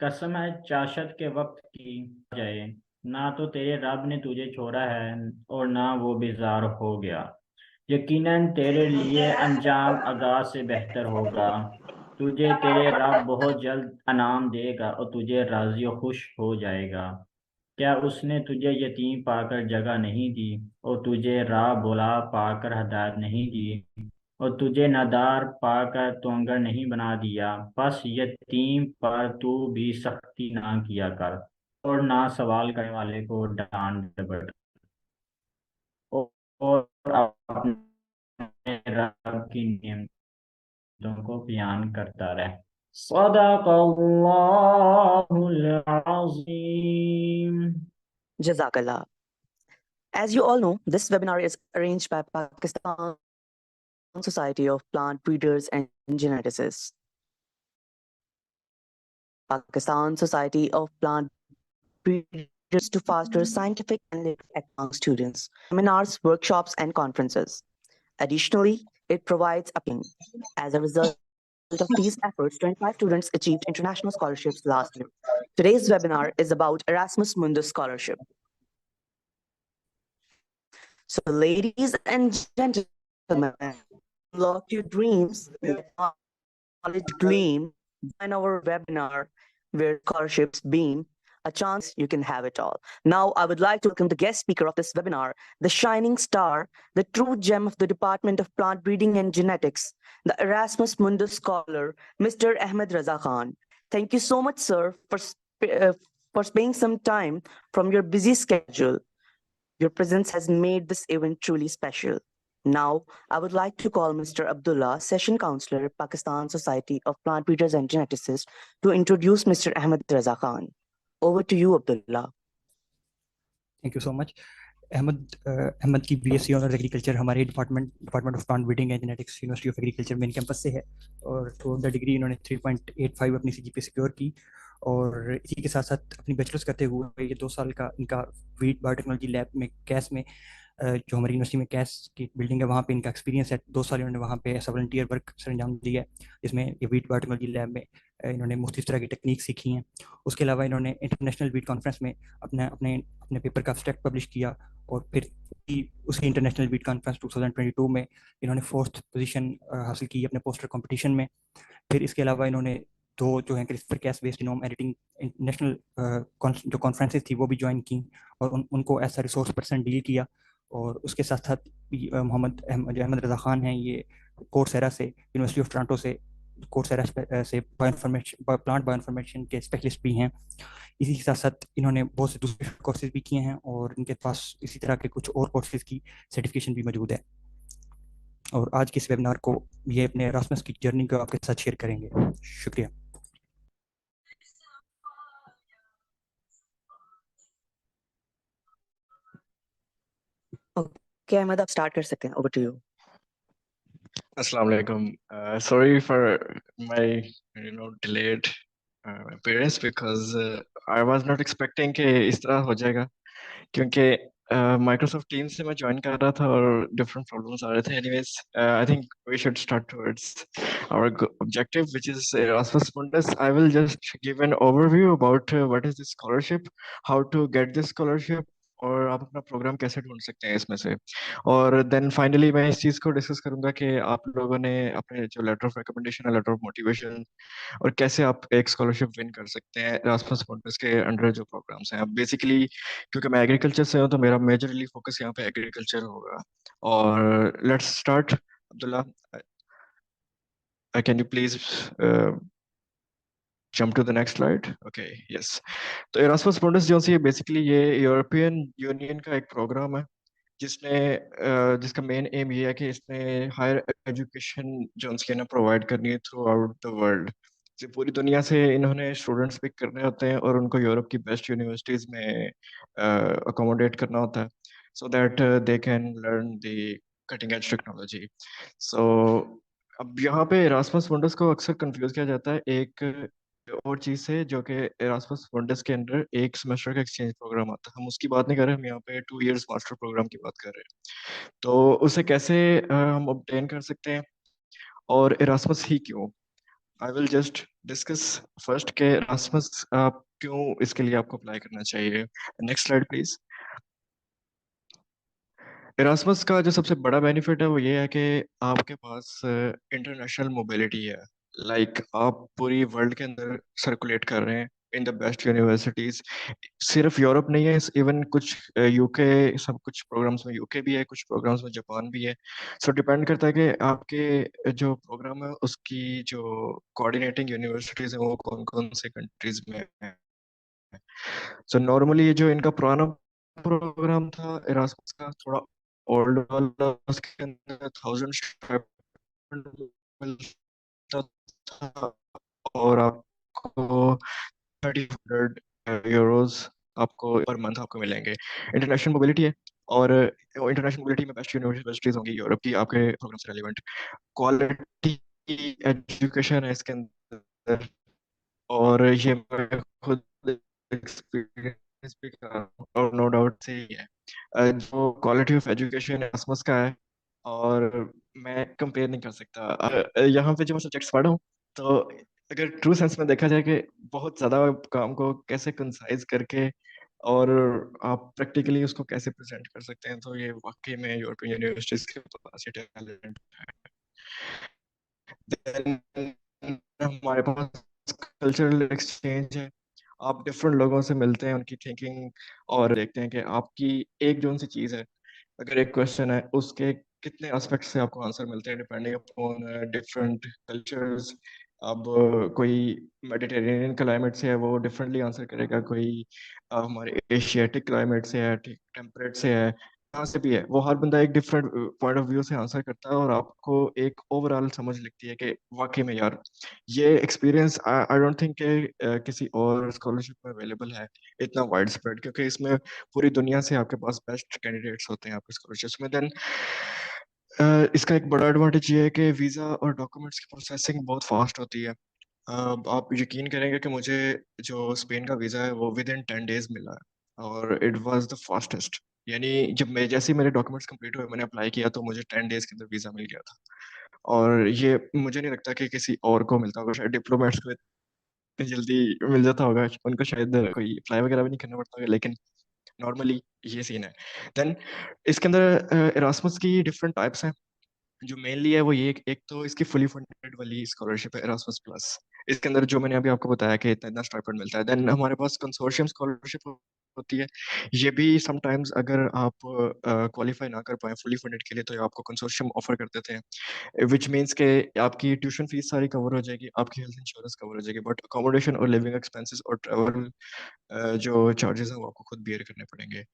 कसम है चाशत के वक्त की जाए, ना तो तेरे रब ने तुझे छोड़ा है और ना वो बेजार हो गया। यकीनन तेरे लिए अंजाम अगा से बेहतर होगा। तुझे तेरे रब बहुत जल्द अनाम देगा और तुझे राजी और खुश हो जाएगा। क्या उसने तुझे यतीम पाकर जगह नहीं दी और तुझे राह भुला पाकर हदायत नहीं दी और तुझे नादार पाकर तोंगर नहीं बना दिया। बस यतीम पर तू भी सख्ती ना किया कर और ना सवाल करने वाले को डांट डपट, और अपने रब की नियमतों को बयान करता रहे। सदक़ल्लाहुल अज़ीम। Jazakallah. As you all know, this webinar is arranged by Pakistan Society of Plant Breeders and Geneticists. Pakistan Society of Plant Breeders to foster scientific and literary among students, seminars, workshops, and conferences. Additionally, it provides opinion. As a result of these efforts, 25 students achieved international scholarships last year. Today's webinar is about Erasmus Mundus Scholarship. So, ladies and gentlemen, unlock your dreams, let knowledge gleam, join our webinar where scholarships beam, a chance you can have it all. Now, I would like to welcome the guest speaker of this webinar, the shining star, the true gem of the Department of Plant Breeding and Genetics, the Erasmus Mundus Scholar, Mr. Ahmed Raza Khan. Thank you so much, sir, for spending some time from your busy schedule. Your presence has made this event truly special. Now, I would like to call Mr. Abdullah, Session Counselor, Pakistan Society of Plant Breeders and Geneticists, to introduce Mr. Ahmed Raza Khan. Over to you, Abdullah. Thank you so much. Ahmad की BSc honours agriculture हमारे department of plant breeding and genetics university of agriculture main campus से है और through the degree इन्होंने 3.85 अपनी CGPA secure की और इसी के साथ साथ अपनी बैचलर्स करते हुए ये 2 साल का इनका वीट बायोटेक्नोलॉजी लैब में कैस में जो हमारी यूनिवर्सिटी में कैस की बिल्डिंग है वहाँ पे इनका एक्सपीरियंस है। 2 साल इन्होंने वहाँ पे एज वॉलंटियर वर्क सरंजाम दिया है जिसमें ये वीट बायोटेक्नोलॉजी लैब में इन्होंने मुख्तलिफ तरह की टेक्निक सीखी हैं। उसके अलावा इन्होंने इंटरनेशनल वीट कॉन्फ्रेंस में अपने पेपर का एब्स्ट्रैक्ट पब्लिश किया और फिर उसी इंटरनेशनल वीट कॉन्फ्रेंस 2022 में इन्होंने 4th पोजीशन हासिल की अपने पोस्टर कंपटीशन में। फिर इसके अलावा इन्होंने 2 जो हैं CRISPR Cas based genome editing national जो कॉन्फ्रेंसेस थी वो भी ज्वाइन की और उनको ऐसा रिसोर्स पर्सन डील किया। और उसके साथ साथ मोहम्मद अहमद रज़ा ख़ान हैं, ये कोर्सेरा से यूनिवर्सिटी ऑफ टोरंटो से कोर्सेरा से प्लांट बायो इन्फॉर्मेशन के स्पेशलिस्ट भी हैं। इसी के साथ साथ इन्होंने बहुत से दूसरे कोर्सेज भी किए हैं और इनके पास इसी तरह के कुछ और कोर्सेज की सर्टिफिकेशन भी मौजूद है। और आज के इस वेबिनार को ये अपने एरास्मस की जर्नी को आपके साथ शेयर करेंगे। शुक्रिया। Okay, Ahmed, आप start कर सकते हैं. Over to you. Assalamu alaikum. Sorry for my delayed appearance because I was not expecting कि इस तरह हो जाएगा क्योंकि Microsoft Teams से मैं ज्वाइन कर रहा था और different problems आ रहे थे. Anyways, I think we should start towards our objective, which is Erasmus Mundus. I will just give an overview about what is this scholarship, how to get this scholarship, और आप अपना programme कैसे ढूंढ सकते हैं इसमें से। और देन फाइनली मैं इस चीज़ को डिस्कस करूंगा कि आप लोगों ने अपने जो लेटर ऑफ रिकमेंडेशन है, लेटर ऑफ मोटिवेशन, और कैसे आप एक स्कॉलरशिप विन कर सकते हैं एरास्मस मुंडस के अंडर जो प्रोग्राम्स हैं। अब बेसिकली क्योंकि मैं एग्रीकल्चर से हूँ तो मेरा मेजरली फोकस यहाँ पे एग्रीकल्चर होगा। और let's start. Abdullah, can you please jump to the next slide. Okay, yes. तो Erasmus Mundus जो सी बेसिकली ये यूरोपियन यूनियन का एक प्रोग्राम है जिसका मेन एम ये है कि इसने हायर एजुकेशन जो उसके ना प्रोवाइड करनी है थ्रू आउट द वर्ल्ड। पूरी दुनिया से इन्होंने स्टूडेंट्स पिक करने होते हैं और उनको यूरोप की बेस्ट यूनिवर्सिटीज़ में अकोमोडेट करना होता है so that they can learn the cutting edge technology. So अब यहाँ पे Erasmus Mundus को अक्सर कंफ्यूज किया जाता है एक और चीज़ है जो कि एरास्मस मुंडस के अंदर एक सेमेस्टर का एक्सचेंज प्रोग्राम आता है। हम उसकी बात नहीं कर रहे, हम यहाँ पे 2 इयर्स मास्टर प्रोग्राम की बात कर रहे हैं। तो उसे कैसे हम ऑब्टेन कर सकते हैं और एरास्मस ही क्यों? I will just discuss first के एरास्मस आप क्यों इसके लिए आपको अप्लाई करना चाहिए। Next slide please. एरास्मस का जो सबसे बड़ा बेनिफिट है वो ये है कि आपके पास इंटरनेशनल मोबिलिटी है। लाइक आप पूरी वर्ल्ड के अंदर सर्कुलेट कर रहे हैं इन द बेस्ट यूनिवर्सिटीज। सिर्फ यूरोप नहीं है, इवन कुछ यूके, सब कुछ प्रोग्राम्स में यूके भी है, कुछ प्रोग्राम्स में जापान भी है। सो डिपेंड करता है कि आपके जो प्रोग्राम है उसकी जो कोऑर्डिनेटिंग यूनिवर्सिटीज है वो कौन कौन से कंट्रीज में है। सो नॉर्मली ये जो इनका पुराना प्रोग्राम था एरास्मस का, थोड़ा ओल्ड वाला, उसके अंदर 1000 मिलता था और आपको 30 यूरोज आपको पर मंथ आपको मिलेंगे। इंटरनेशनल मोबिलिटी है और इंटरनेशनल मोबिलिटी में बेस्ट यूनिवर्सिटीज होंगी यूरोप की आपके प्रोग्राम से रेलिवेंट। क्वालिटी एजुकेशन है इसके अंदर और ये मैं खुद एक्सपीरियंस भी कर रहा हूँ और नो डाउट से ही है। जो क्वालिटी ऑफ एजुकेशन एरास्मस का है और मैं कंपेयर नहीं कर सकता। यहाँ पे जो मैं सब्जेक्ट्स पढ़ा हूँ, तो अगर ट्रू सेंस में देखा जाए कि बहुत ज़्यादा काम को कैसे कंसाइज करके और आप प्रैक्टिकली उसको कैसे प्रेजेंट कर सकते हैं, तो ये वाकई में यूरोपियन यूनिवर्सिटीज के पास ये टैलेंट है। Then हमारे पास कल्चरल एक्सचेंज है। आप डिफरेंट लोगों से मिलते हैं, उनकी थिंकिंग और देखते हैं कि आपकी एक जोन सी चीज़ है। अगर एक क्वेश्चन है उसके कितने एस्पेक्ट से आपको आंसर मिलते हैं डिपेंडिंग अपॉन डिफरेंट कल्चर्स। अब कोई मेडिटेरेनियन क्लाइमेट से है वो डिफरेंटली आंसर करेगा, कोई हमारे एशियाटिक क्लाइमेट से है, टेम्परेट से है, कहाँ से भी है, वो हर बंदा एक डिफरेंट पॉइंट ऑफ व्यू से आंसर करता है और आपको एक ओवरऑल समझ लगती है कि वाकई में यार ये एक्सपीरियंस आई डोंट थिंक कि किसी और स्कॉलरशिप में अवेलेबल है इतना वाइड स्प्रेड, क्योंकि इसमें पूरी दुनिया से आपके पास बेस्ट कैंडिडेट्स होते हैं आपके स्कॉलरशिप्स में। देन इसका एक बड़ा एडवांटेज ये है कि वीज़ा और डॉक्यूमेंट्स की प्रोसेसिंग बहुत फास्ट होती है। आप यकीन करेंगे कि मुझे जो स्पेन का वीज़ा है वो विद इन 10 डेज मिला है और इट वाज द फास्टेस्ट। यानी जब मैं जैसे ही मेरे डॉक्यूमेंट्स कंप्लीट हुए मैंने अप्लाई किया तो मुझे 10 डेज के अंदर वीज़ा मिल गया था। और ये मुझे नहीं लगता कि किसी और को मिलता होगा, शायद डिप्लोमेट्स को इतनी जल्दी मिल जाता होगा, उनको शायद कोई अप्लाई वगैरह भी नहीं करना पड़ता होगा, लेकिन नॉर्मली ये सीन है। देन इसके अंदर एरास्मस की डिफरेंट टाइप्स हैं। जो मेनली है वो ये एक तो इसकी फुली फंडेड वाली स्कॉलरशिप है एरास्मस प्लस। इसके अंदर जो मैंने अभी आपको बताया कि इतना इतना स्टाइपेंड मिलता है। देन हमारे पास कंसोर्शियम स्कॉलरशिप होती है। ये भी समटाइम्स अगर आप क्वालिफाई ना कर पाए फुली फंडेड के लिए तो ये आपको कंसोर्शियम ऑफर कर देते हैं, विच मीन्स के आपकी ट्यूशन फीस सारी कवर हो जाएगी, आपकी हेल्थ इंश्योरेंस कवर हो जाएगी, बट अकोमोडेशन और लिविंग एक्सपेंसेस और ट्रैवल जो चार्जेस हैं वो आपको खुद बियर करने पड़ेंगे।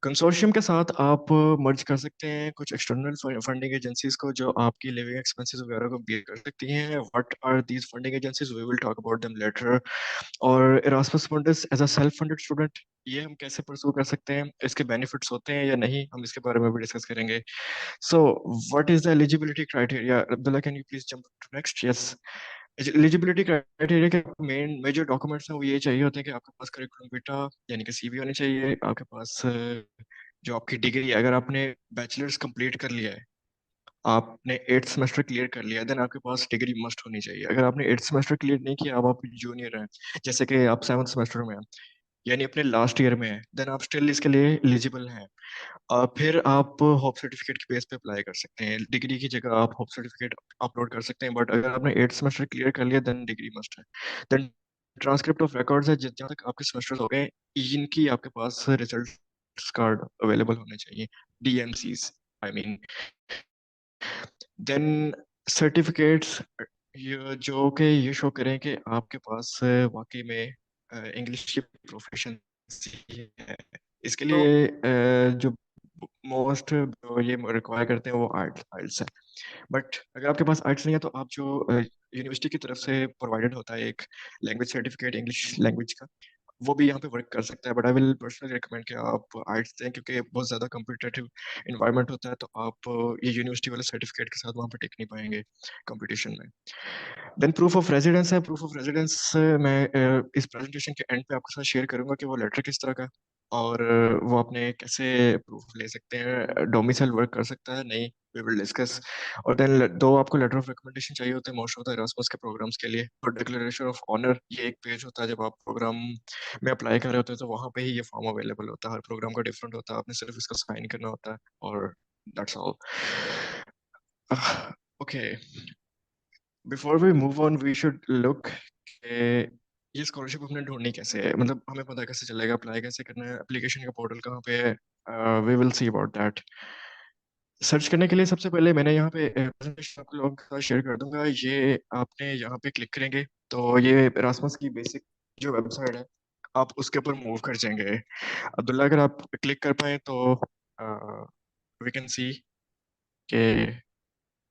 कंसोर्शियम के साथ आप मर्ज कर सकते हैं कुछ एक्सटर्नल फंडिंग एजेंसीज को जो आपकी लिविंग एक्सपेंसेस वगैरह को बियर कर सकती हैं। What are these funding agencies, we will talk about them later. और Erasmus funds as a self funded student ये हम कैसे परस्यू कर सकते हैं, इसके बेनिफिट्स होते हैं या नहीं, हम इसके बारे में भी डिस्कस करेंगे। So what is the eligibility criteria? Abdullah can you please jump to next? Yes. Eligibility criteria के मेन मेजर डॉक्यूमेंट्स हैं वो ये चाहिए होते हैं कि आपके पास करिकुलम विटा यानी कि सीवी होनी चाहिए, आपके पास जो आपकी डिग्री है, अगर आपने बैचलर्स कंप्लीट कर लिया है, आपने 8th सेमेस्टर क्लियर कर लिया है, देन आपके पास डिग्री मस्ट होनी चाहिए। अगर आपने 8th सेमेस्टर क्लियर नहीं किया, अब आप जूनियर हैं, जैसे कि आप 7th सेमेस्टर में हैं यानी अपने लास्ट ईयर में है, देन आप स्टिल इसके लिए एलिजिबल हैं। फिर आप होप सर्टिफिकेट के बेस पे अप्लाई कर सकते हैं, डिग्री की जगह आप होप सर्टिफिकेट अपलोड कर सकते हैं, बट अगर आपने 8th सेमेस्टर क्लियर कर लिया देन डिग्री मस्ट है। देन ट्रांसक्रिप्ट ऑफ रिकॉर्ड्स है, जहाँ तक आपके सेमेस्टर्स हो गए इनकी आपके पास रिजल्ट कार्ड अवेलेबल होने चाहिए, डीएमसीज आई मीन। देन सर्टिफिकेट्स ये जो कि ये शो करें कि आपके पास वाकई में इंग्लिश की प्रोफिशिएंसी है। इसके लिए जो मोस्ट जो ये रिक्वायर करते हैं वो आर्ट्स है। बट अगर आपके पास आर्ट्स नहीं है तो आप जो यूनिवर्सिटी की तरफ से प्रोवाइडेड होता है एक लैंग्वेज सर्टिफिकेट इंग्लिश लैंग्वेज का, वो भी यहाँ पे वर्क कर सकता है, but I will personally recommend कि आप आर्ट्स दें, क्योंकि बहुत ज़्यादा कम्पिटिटिव इन्वायरमेंट होता है, तो आप ये यूनिवर्सिटी वाले सर्टिफिकेट के साथ वहाँ पे टिक नहीं पाएंगे कंपटीशन में। देन प्रूफ ऑफ रेजिडेंस है। प्रूफ ऑफ रेजिडेंस मैं इस प्रेजेंटेशन के एंड पे आपके साथ शेयर करूंगा कि वो लेटर किस तरह का है, और वो अपने कैसे प्रूफ ले सकते हैं, डोमिसाइल वर्क कर सकता है नहीं, वी विल डिस्कस। और देन दो आपको लेटर ऑफ रिकमेंडेशन चाहिए होते हैं मोस्ट ऑफ द एरास्मस के प्रोग्राम्स के लिए, और डिक्लेरेशन ऑफ ऑनर, ये एक पेज होता है जब आप प्रोग्राम में अप्लाई कर रहे होते हैं, तो वहाँ पे ही ये फॉर्म अवेलेबल होता है, हर प्रोग्राम का डिफरेंट होता है, आपने सिर्फ इसका साइन करना होता है, और that's all. Okay, before we move on we should look ये स्कॉलरशिप हमने ढूंढनी कैसे है, मतलब हमें पता कैसे चलेगा, अप्लाई कैसे करना है, एप्लीकेशन का पोर्टल कहाँ पे है, we will see about that. Search करने के लिए सबसे पहले मैंने यहाँ पे प्रेजेंटेशन आप लोगों के साथ शेयर कर दूंगा, ये आपने यहाँ पे क्लिक करेंगे तो ये रासमस की बेसिक जो वेबसाइट है आप उसके ऊपर मूव कर जाएंगे। अब्दुल्ला, अगर आप क्लिक कर पाए तो वी कैन सी कि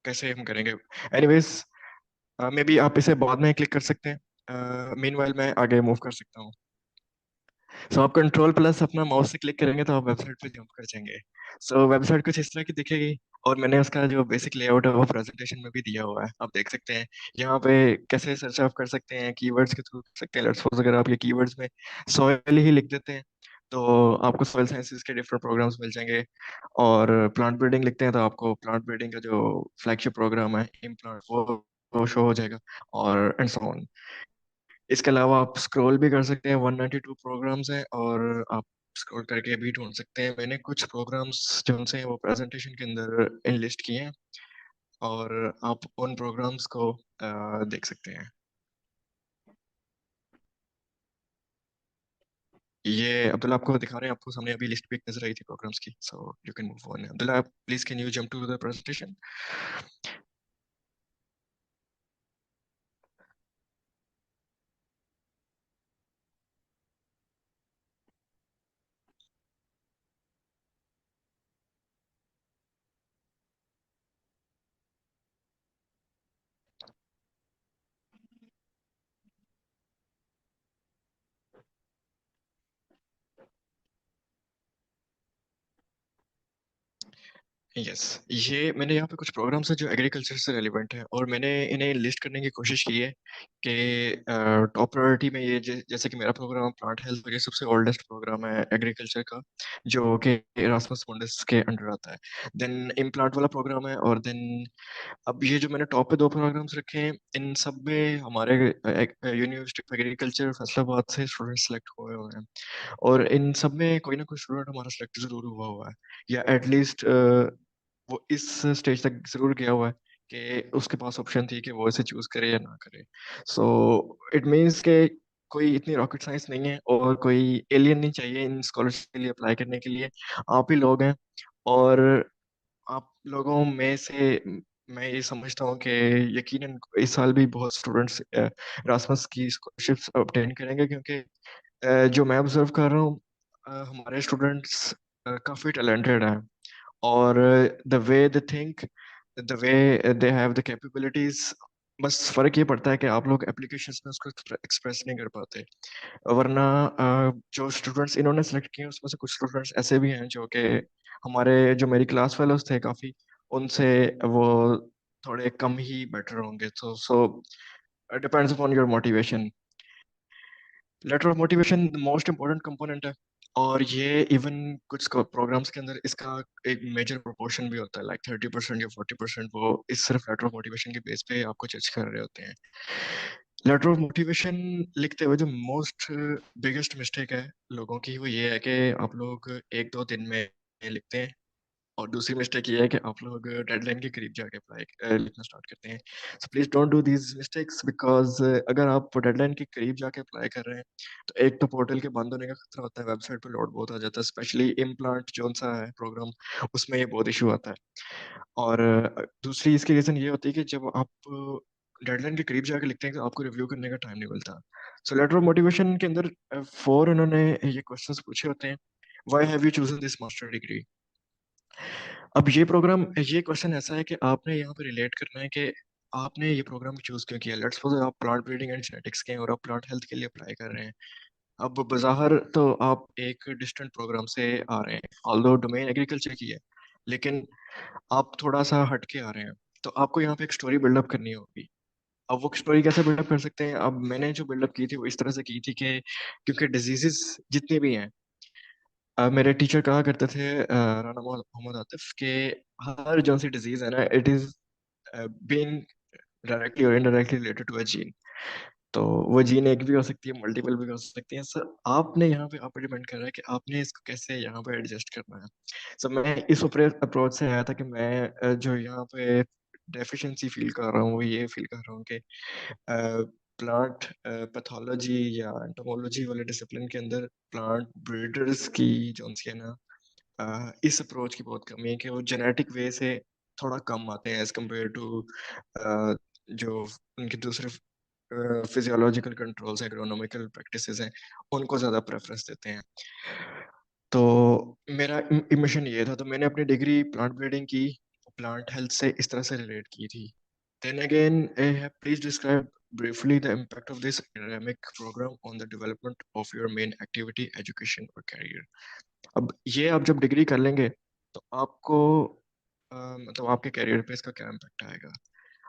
कैसे हम करेंगे। एनीवेज, मे बी आप इसे बाद में क्लिक कर सकते हैं, मीनवाइल मैं आगे मूव कर सकता हूँ। सो आप कंट्रोल प्लस अपना माउस से क्लिक करेंगे तो आप वेबसाइट पे जंप कर जाएंगे। सो वेबसाइट कुछ इस तरह की दिखेगी, और मैंने उसका जो बेसिक लेआउट है वो प्रेजेंटेशन में भी दिया हुआ है, आप देख सकते हैं। यहाँ पे कैसे सर्च आप कर सकते हैं, कीवर्ड्स के थ्रू कर सकते हैं। लेट्स सपोज अगर आप ये कीवर्ड्स में सॉइल ही लिख देते हैं तो आपको सॉइल साइंसेस के डिफरेंट प्रोग्राम्स मिल जाएंगे, और प्लांट ब्रीडिंग लिखते हैं तो आपको प्लांट ब्रीडिंग का जो फ्लैगशिप प्रोग्राम है इम्प्लांट वो शो हो जाएगा, और एंड सो ऑन। इसके अलावा आप स्क्रॉल भी कर सकते हैं, 192 प्रोग्राम्स हैं, और आप स्क्रॉल करके भी ढूंढ सकते हैं। मैंने कुछ प्रोग्राम्स जो से वो प्रेजेंटेशन के अंदर इनलिस्ट किए हैं, और आप उन प्रोग्राम्स को देख सकते हैं। ये अब्दुल्ला आपको दिखा रहे हैं, आपको सामने अभी लिस्ट भी एक नजर आई थी प्रोग्राम्स की, so you can move on. Abdullah, please can you jump to the presentation. Yes, ये मैंने यहाँ पे कुछ प्रोग्राम्स है जो एग्रीकल्चर से रेलिवेंट है, और मैंने इन्हें लिस्ट करने की कोशिश की है कि टॉप प्रायोरिटी में ये जैसे कि मेरा प्रोग्राम प्लांट हेल्थ, ये सबसे ओल्डेस्ट प्रोग्राम है एग्रीकल्चर का, जो कि इरास्मस मुंडस के अंडर आता है। देन इम्प्लांट वाला प्रोग्राम है, और देन अब ये जो मैंने टॉप पे दो प्रोग्राम्स रखे हैं, इन सब में हमारे यूनिवर्सिटी ऑफ एग्रीकल्चर फैसलाबाद से स्टूडेंट सेलेक्ट हुए हुए हैं, और इन सब में कोई ना कोई स्टूडेंट हमारा सेलेक्ट जरूर हुआ हुआ है, या एटलीस्ट वो इस स्टेज तक जरूर गया हुआ है कि उसके पास ऑप्शन थी कि वो इसे चूज करे या ना करे। सो इट मीन्स के कोई इतनी रॉकेट साइंस नहीं है, और कोई एलियन नहीं चाहिए इन स्कॉलरशिप के लिए अप्लाई करने के लिए, आप ही लोग हैं। और आप लोगों में से मैं ये समझता हूँ कि यकीनन इस साल भी बहुत स्टूडेंट्स रासमस की स्कॉलरशिप्स ऑब्टेन करेंगे, क्योंकि जो मैं ऑब्जर्व कर रहा हूँ, हमारे स्टूडेंट्स काफ़ी टैलेंटेड हैं, और the way they think, the way they have the capabilities, बस फर्क ये पड़ता है कि आप लोग एप्लीकेशंस में उसको एक्सप्रेस नहीं कर पाते। वरना जो स्टूडेंट्स इन्होंने सेलेक्ट किए हैं उसमें से कुछ स्टूडेंट्स ऐसे भी हैं जो कि हमारे जो मेरी क्लास फेलोज थे काफ़ी, उनसे वो थोड़े कम ही बेटर होंगे। So depends upon your motivation. Letter of motivation most important component है, और ये इवन कुछ प्रोग्राम्स के अंदर इसका एक मेजर प्रोपोर्शन भी होता है, लाइक 30% या 40% वो इस सिर्फ लेटर ऑफ मोटिवेशन के बेस पे आपको जज कर रहे होते हैं। लेटर ऑफ मोटिवेशन लिखते हुए जो मोस्ट बिगेस्ट मिस्टेक है लोगों की, वो ये है कि आप लोग एक दो दिन में लिखते हैं, और दूसरी मिस्टेक ये है कि आप लोग डेडलाइन के करीब जाके अप्लाई लिखना स्टार्ट करते हैं। So please don't do these mistakes, because अगर आप डेडलाइन के करीब जाके अप्लाई कर रहे हैं तो एक तो पोर्टल के बंद होने का खतरा होता है, वेबसाइट पे लोड बहुत आ जाता है, स्पेशली इम्प्लांट जो सा है प्रोग्राम, उसमें ये बहुत इशू आता है। और दूसरी इसकी रीज़न ये होती है कि जब आप डेडलाइन के करीब जाके लिखते हैं तो आपको रिव्यू करने का टाइम नहीं मिलता। सो लेटर ऑफ मोटिवेशन के अंदर फोर उन्होंने ये क्वेश्चंस पूछे होते हैं। Why have you chosen this master degree? अब ये प्रोग्राम, ये क्वेश्चन ऐसा है कि आपने यहाँ पे रिलेट करना है कि आपने ये प्रोग्राम चूज क्यों किया। लेट्स सपोज आप प्लांट ब्रीडिंग एंड जेनेटिक्स के हैं और आप प्लांट हेल्थ के लिए अप्लाई कर रहे हैं, अब बज़ाहिर तो आप एक डिस्टेंट प्रोग्राम से आ रहे हैं, ऑल्दो डोमेन एग्रीकल्चर की है, लेकिन आप थोड़ा सा हट के आ रहे हैं, तो आपको यहाँ पे एक स्टोरी बिल्डअप करनी होगी। अब वो स्टोरी कैसे बिल्डअप कर सकते हैं? अब मैंने जो बिल्डअप की थी वो इस तरह से की थी कि क्योंकि डिजीजेस जितने भी हैं, मेरे टीचर कहा करते थे, राना मोहम्मद आतिफ, के हर जो सी डिजीज है ना, इट इज बीइंग डायरेक्टली और indirectly related to a gene. तो वो जीन एक भी हो सकती है, मल्टीपल भी हो सकती है। सर आपने यहाँ पे आप डिपेंड कर रहा है कि आपने इसको कैसे यहाँ पे एडजस्ट करना है। सो मैं इस अप्रोच से आया था कि मैं जो यहाँ पे डेफिशिएंसी फील कर रहा हूँ वो ये फील कर रहा हूँ कि प्लांट पैथोलॉजी या एंटोमोलॉजी वाले डिसिप्लिन के अंदर प्लांट ब्रीडर्स की जो सी है ना, इस अप्रोच की बहुत कमी है कि वो जेनेटिक वे से थोड़ा कम आते हैं एज कम्पेयर टू जो उनके दूसरे फिजियोलॉजिकल कंट्रोल्स एग्रोनॉमिकल प्रैक्टिसेस हैं, उनको ज़्यादा प्रेफरेंस देते हैं। तो मेरा मिशन ये था, तो मैंने अपनी डिग्री प्लांट ब्रीडिंग की, प्लांट हेल्थ से इस तरह से रिलेट की थी। Then again please describe briefly the impact of this academic program on the development of your main activity, education or career। अब ये आप जब डिग्री कर लेंगे तो आपको मतलब आपके करियर पे इसका क्या इम्पैक्ट आएगा।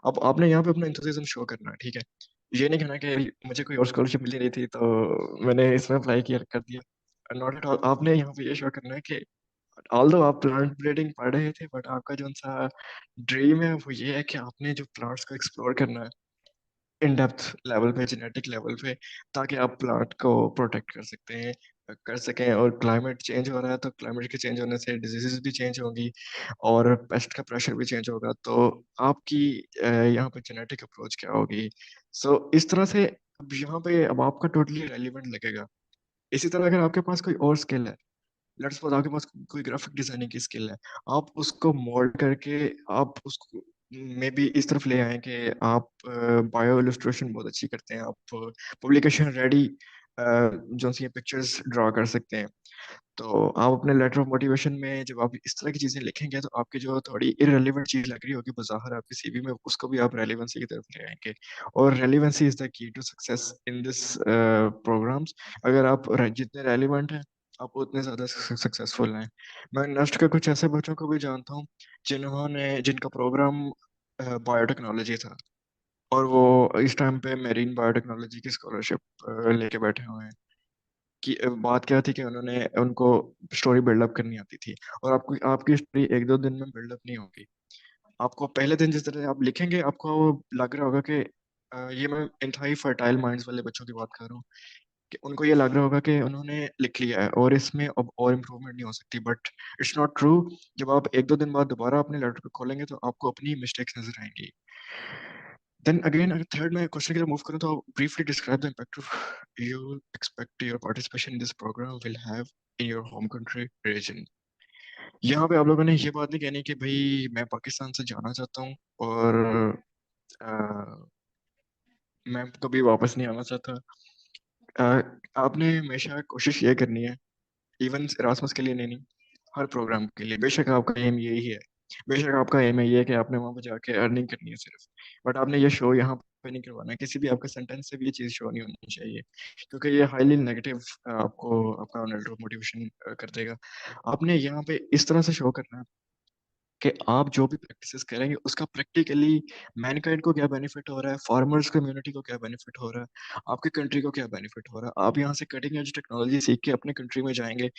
अब आपने यहाँ पे अपना इंथुसिज्म शो करना है, ठीक है। ये नहीं कहना कि मुझे कोई और स्कॉलरशिप मिली नहीं थी तो मैंने इसमें अप्लाई किया कर दिया। Not at all. आपने यहाँ पे ये शो करना है कि ऑल्दो आप प्लांट ब्रीडिंग पढ़ रहे थे, बट आपका जो सा ड्रीम है वो ये है कि आपने जो प्लांट्स को एक्सप्लोर करना है इन डेप्थ लेवल पे, जेनेटिक लेवल पे, ताकि आप प्लांट को प्रोटेक्ट कर सकते हैं, कर सकें। और क्लाइमेट चेंज हो रहा है तो क्लाइमेट के चेंज होने से डिजीजेस भी चेंज होंगी और पेस्ट का प्रेशर भी चेंज होगा, तो आपकी यहाँ पे जेनेटिक अप्रोच क्या होगी। सो इस तरह से अब यहाँ पे अब आपका टोटली रेलिवेंट लगेगा। इसी तरह अगर आपके पास कोई और स्किल है, लेट्स सपोज आपके पास कोई ग्राफिक डिजाइनिंग की स्किल है, आप उसको मोल्ड करके आप उसको मे बी इस तरफ ले आए कि आप बायो इलस्ट्रेशन बहुत अच्छी करते हैं, आप पब्लिकेशन रेडी जो सी पिक्चर्स ड्रा कर सकते हैं। तो आप अपने लेटर ऑफ मोटिवेशन में जब आप इस तरह की चीजें लिखेंगे तो आपकी जो थोड़ी इररिलेवेंट चीज लग रही होगी बाहर आपकी सीवी में, उसको भी आप रेलेवेंसी की तरफ ले आएंगे। और relevancy is the key to success in this programs. अगर आप जितने रेलिवेंट हैं आप उतने ज्यादा सक्सेसफुल हैं। मैं नेक्स्ट के कुछ ऐसे बच्चों को भी जानता हूँ जिनका प्रोग्राम बायोटेक्नोलॉजी था, और वो इस टाइम पे मेरीन बायोटेक्नोलॉजी की स्कॉलरशिप लेके बैठे हुए हैं। कि बात क्या थी कि उन्होंने उनको स्टोरी बिल्डअप करनी आती थी, और आपको आपकी स्टोरी एक दो दिन में बिल्डअप नहीं होगी। आपको पहले दिन जिस तरह आप लिखेंगे आपको लग रहा होगा कि ये मैं इंतहाई फर्टाइल माइंड्स वाले बच्चों की बात कर रहा हूँ, कि उनको ये लग रहा होगा कि उन्होंने लिख लिया है और इसमें अब और इम्प्रूवमेंट नहीं हो सकती, बट इट्स नॉट ट्रू। जब आप एक दो दिन बाद दोबारा अपने लेटर को खोलेंगे तो आपको अपनी मिस्टेक्स नजर आएंगी। Then again, अगर थर्ड में क्वेश्चन की तरफ मूव करूँ तो briefly describe the impact of you expect your participation in this program will have in your home country region। यहाँ पे आप लोगों ने ये बात नहीं कहनी कि भाई मैं पाकिस्तान से जाना चाहता हूँ और अ, मैं कभी वापस नहीं आना चाहता। अ, आपने हमेशा कोशिश ये करनी है, इवन एरास्मस के लिए नहीं, हर प्रोग्राम के लिए। बेशक आपका एम यही है, बेशक आपका एम है ये कि आपने वहां पर जाके अर्निंग करनी है सिर्फ, बट आपने ये शो यहाँ पे नहीं करवाना है। किसी भी आपके सेंटेंस से भी ये चीज़ शो नहीं होनी चाहिए, क्योंकि ये हाईली नेगेटिव आपको आपका मोटिवेशन कर देगा। आपने यहाँ पे इस तरह से शो करना है कि आप जो भी प्रैक्टिसेस करेंगे उसका प्रैक्टिकली मैनकाइंड को क्या बेनिफिट हो रहा है, फार्मर्स कम्युनिटी को क्या बेनिफिट हो रहा है, आपकी कंट्री को क्या बेनिफिट हो रहा है। आप यहाँ से कटिंग एज टेक्नोलॉजी सीख के अपने कंट्री में जाएंगे,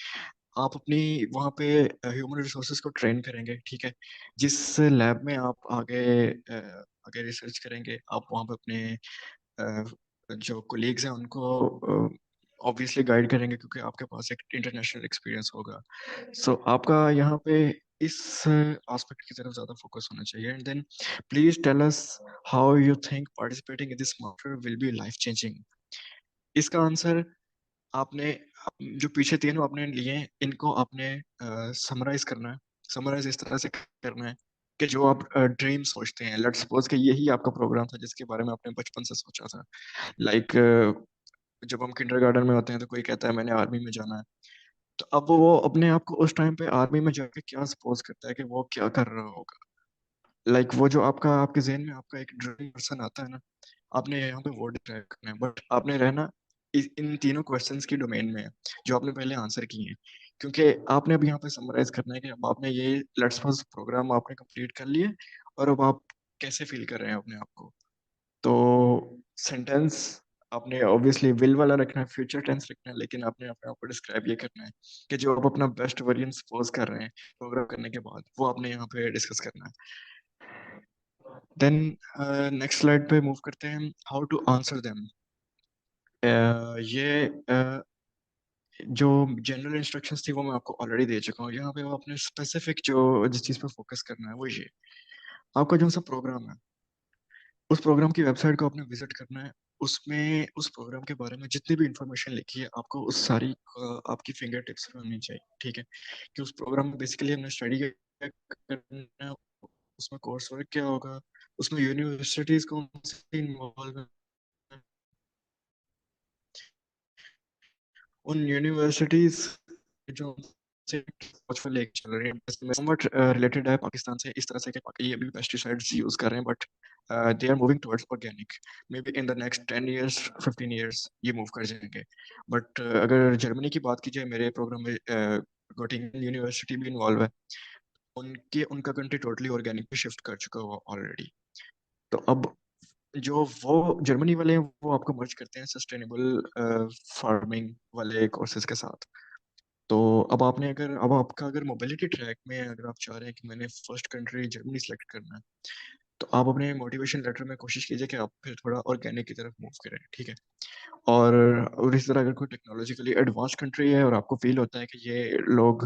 आप अपनी वहाँ पे ह्यूमन रिसोर्सेज को ट्रेन करेंगे, ठीक है। जिस लैब में आप आगे रिसर्च करेंगे, आप वहाँ पे अपने जो कोलीग्स हैं उनको ऑब्वियसली गाइड करेंगे, क्योंकि आपके पास एक इंटरनेशनल एक्सपीरियंस होगा। सो आपका यहाँ पे इस एस्पेक्ट की तरफ ज़्यादा फोकस होना चाहिए। And then please tell us how you think participating in this master will be life changing. इसका आंसर आपने जो पीछे तीनों आपने लिए हैं इनको आपने समराइज करना है। समराइज इस तरह से करना है कि जो आप ड्रीम सोचते हैं, लेट्स सपोज कि यही आपका प्रोग्राम था जिसके बारे में आपने बचपन से सोचा था। लाइक जब हम किंडरगार्टन में होते हैं तो कोई कहता है मैंने आर्मी में जाना है, तो अब वो अपने आप को उस टाइम पे आर्मी में जाके क्या सपोज करता है कि वो क्या कर रहा होगा। लाइक वो जो आपका आपके जहन में आपका एक ड्रीम पर्सन आता है ना, आपने यहाँ पे वो डिस्क्राइब करना है, बट आपने रहना इन तीनों क्वेश्चंस की डोमेन में है जो आपने पहले आंसर किए हैं, क्योंकि आपने अब यहाँ पे समराइज करना है कि अब आपने ये लेट्स सपोज प्रोग्राम आपने कंप्लीट कर लिए और अब आप कैसे फील कर रहे हैं अपने आप को। तो सेंटेंस आपने ऑब्वियसली विल वाला रखना है, फ्यूचर टेंस रखना है, लेकिन आपने अपने आप को डिस्क्राइब ये करना है कि जो आप अपना बेस्ट वर्जन सपोज कर रहे हैं प्रोग्राम करने के बाद, वो आपने यहाँ पे डिस्कस करना है। देन नेक्स्ट स्लाइड पे मूव करते हैं, हाउ टू आंसर देम। ये जो जनरल इंस्ट्रक्शंस थी वो मैं आपको ऑलरेडी दे चुका हूँ। यहाँ पे वो अपने स्पेसिफिक जो जिस चीज़ पे फोकस करना है वो ये, आपका जो सा प्रोग्राम है उस प्रोग्राम की वेबसाइट को आपने विजिट करना है। उसमें उस प्रोग्राम के बारे में जितनी भी इंफॉर्मेशन लिखी है आपको उस सारी आपकी फिंगर टिप्स पे होनी चाहिए, ठीक है। कि उस प्रोग्राम में बेसिकली हमने स्टडी करना है, उसमें कोर्स वर्क क्या होगा, उसमें यूनिवर्सिटीज कौन सी इन्वॉल्व है, उन यूनिवर्सिटीज जो लेक चल रही है somewhat रिलेटेड है पाकिस्तान से, इस तरह से कि ये अभी पेस्टिसाइड्स यूज कर रहे हैं, but they are moving towards organic. Maybe in इन द नेक्स्ट 10 years 15 years ये मूव कर जाएंगे। बट अगर जर्मनी की बात की जाए, मेरे प्रोग्राम में गोटिंगन यूनिवर्सिटी भी इन्वॉल्व है। उनका कंट्री टोटली ऑर्गेनिक पे शिफ्ट कर चुका हुआ ऑलरेडी। तो अब जो वो जर्मनी वाले हैं वो आपको मर्ज करते हैं सस्टेनेबल फार्मिंग वाले कोर्सेज के साथ। तो अब आपका अगर मोबिलिटी ट्रैक में अगर आप चाह रहे हैं कि मैंने फर्स्ट कंट्री जर्मनी सेलेक्ट करना है, तो आप अपने मोटिवेशन लेटर में कोशिश कीजिए कि आप फिर थोड़ा ऑर्गेनिक की तरफ मूव करें, ठीक है। और इस तरह अगर कोई टेक्नोलॉजिकली एडवांस कंट्री है और आपको फील होता है कि ये लोग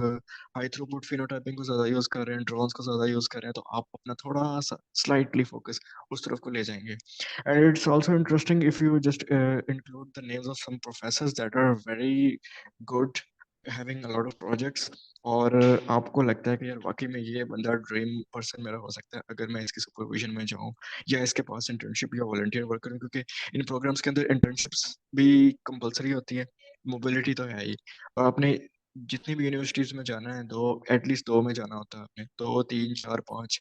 हाई थ्रूपुट फिनोटाइपिंग को ज़्यादा यूज़ कर रहे हैं, ड्रोन्स को ज़्यादा यूज़ कर रहे हैं, तो आप अपना थोड़ा सा स्लाइटली फोकस उस तरफ को ले जाएंगे। And it's also interesting if you just include the names of some professors that are very good having a lot of projects. और आपको लगता है कि यार वाकई में ये बंदा ड्रीम पर्सन मेरा हो सकता है अगर मैं इसकी सुपरविजन में जाऊँ या इसके पास इंटर्नशिप या वॉलंटियर वर्क करूँ, क्योंकि इन प्रोग्राम्स के अंदर इंटर्नशिप्स भी कंपलसरी होती है। मोबिलिटी तो है ही, और आपने जितनी भी यूनिवर्सिटीज में जाना है, दो एटलीस्ट दो में जाना होता है आपने, दो तीन चार पाँच,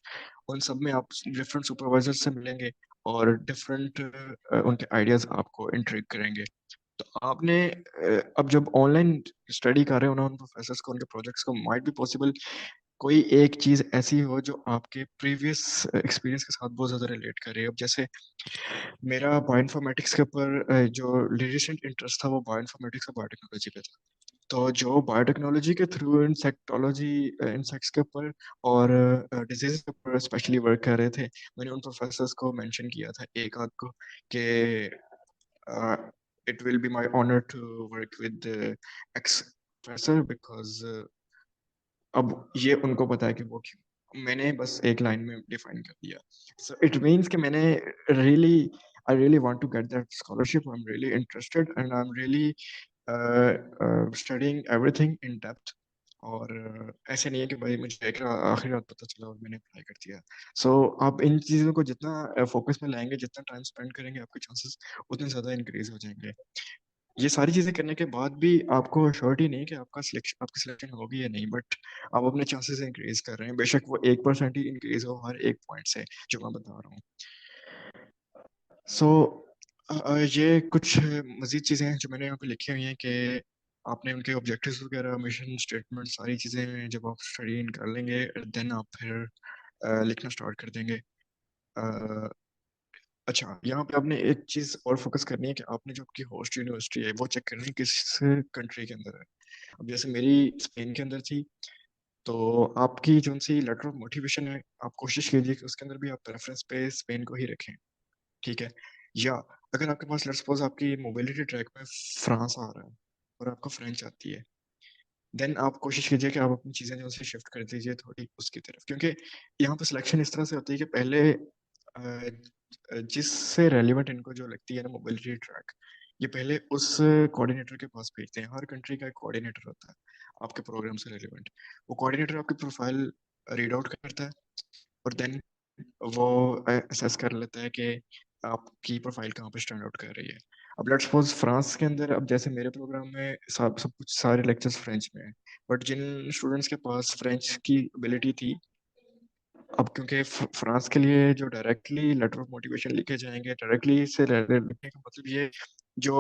उन सब में आप डिफरेंट सुपरवाइजर से मिलेंगे और डिफरेंट उनके आइडियाज आपको इंट्रिग करेंगे। तो आपने अब जब ऑनलाइन स्टडी कर रहे हो ना उन प्रोफेसर्स को, उनके प्रोजेक्ट्स को, माइट बी पॉसिबल कोई एक चीज ऐसी हो जो आपके प्रीवियस एक्सपीरियंस के साथ बहुत ज्यादा रिलेट कर रही है। अब जैसे मेरा बायोइन्फॉर्मेटिक्स के ऊपर जो रिसेंट इंटरेस्ट था वो बायोइन्फॉर्मेटिक्स और बायोटेक्नोलॉजी पे था। तो जो बायोटेक्नोलॉजी के थ्रू इंसेक्टोलॉजी, इंसेक्ट्स के ऊपर और डिजीज के ऊपर स्पेशली वर्क कर रहे थे, मैंने उन प्रोफेसर्स को मेंशन किया था एक आध को कि it will be my honor to work with X professor because अब ये उनको पता है कि वो क्यों, मैंने बस एक लाइन में डिफाइन कर दिया। सो इट मीन्स कि मैंने really I really want to get that scholarship, I am really interested and I am really studying everything in depth. और ऐसे नहीं है कि भाई मुझे एक आखिरी रात पता चला और मैंने अप्लाई कर दिया। सो आप इन चीज़ों को जितना फोकस में लाएंगे, जितना टाइम स्पेंड करेंगे, आपके चांसेस उतने ज़्यादा इंक्रीज हो जाएंगे। ये सारी चीजें करने के बाद भी आपको श्योरिटी नहीं है कि आपकी सिलेक्शन होगी या नहीं, बट आप अपने चांसेस इंक्रीज कर रहे हैं, बेशक वो 1% ही इंक्रीज हो हर एक पॉइंट से जो मैं बता रहा हूँ। सो ये कुछ मजीद चीजें हैं जो मैंने यहाँ पे लिखी हुई हैं कि आपने उनके ऑब्जेक्टिव्स वगैरह, मिशन स्टेटमेंट, सारी चीजें जब आप स्टडी कर लेंगे देन आप फिर लिखना स्टार्ट कर देंगे। अच्छा, यहाँ पे आपने एक चीज और फोकस करनी है कि आपने जो आपकी होस्ट यूनिवर्सिटी है वो चेक करनी है किस कंट्री के अंदर है। अब जैसे मेरी स्पेन के अंदर थी, तो आपकी जो सी लेटर ऑफ मोटिवेशन है, आप कोशिश कीजिए कि उसके अंदर भी आप प्रेफरेंस पे स्पेन को ही रखें, ठीक है। या अगर आपके पास लेट्स सपोज आपकी मोबिलिटी ट्रैक में फ्रांस आ रहा है और आपको फ्रेंच आती है, देन आप कोशिश कीजिए कि आप अपनी चीज़ें जो से शिफ्ट कर दीजिए थोड़ी उसकी तरफ, क्योंकि यहाँ पे सिलेक्शन इस तरह से होती है कि पहले जिससे रेलिवेंट इनको जो लगती है ना मोबिलिटी ट्रैक, ये पहले उस कोऑर्डिनेटर के पास भेजते हैं। हर कंट्री का एक कोऑर्डिनेटर होता है आपके प्रोग्राम से रेलिवेंट। वो कोऑर्डिनेटर आपकी प्रोफाइल रीड आउट करता है और देन वो असेस कर लेता है कि आपकी प्रोफाइल कहाँ पे स्टैंड आउट कर रही है। अब लेट्स सपोज फ्रांस के अंदर, अब जैसे मेरे प्रोग्राम में सब कुछ सारे लेक्चर्स फ्रेंच में है, बट जिन स्टूडेंट्स के पास फ्रेंच की एबिलिटी थी, अब क्योंकि फ्रांस के लिए जो डायरेक्टली लेटर ऑफ मोटिवेशन लिखे जाएंगे, डायरेक्टली से लिखने का मतलब ये जो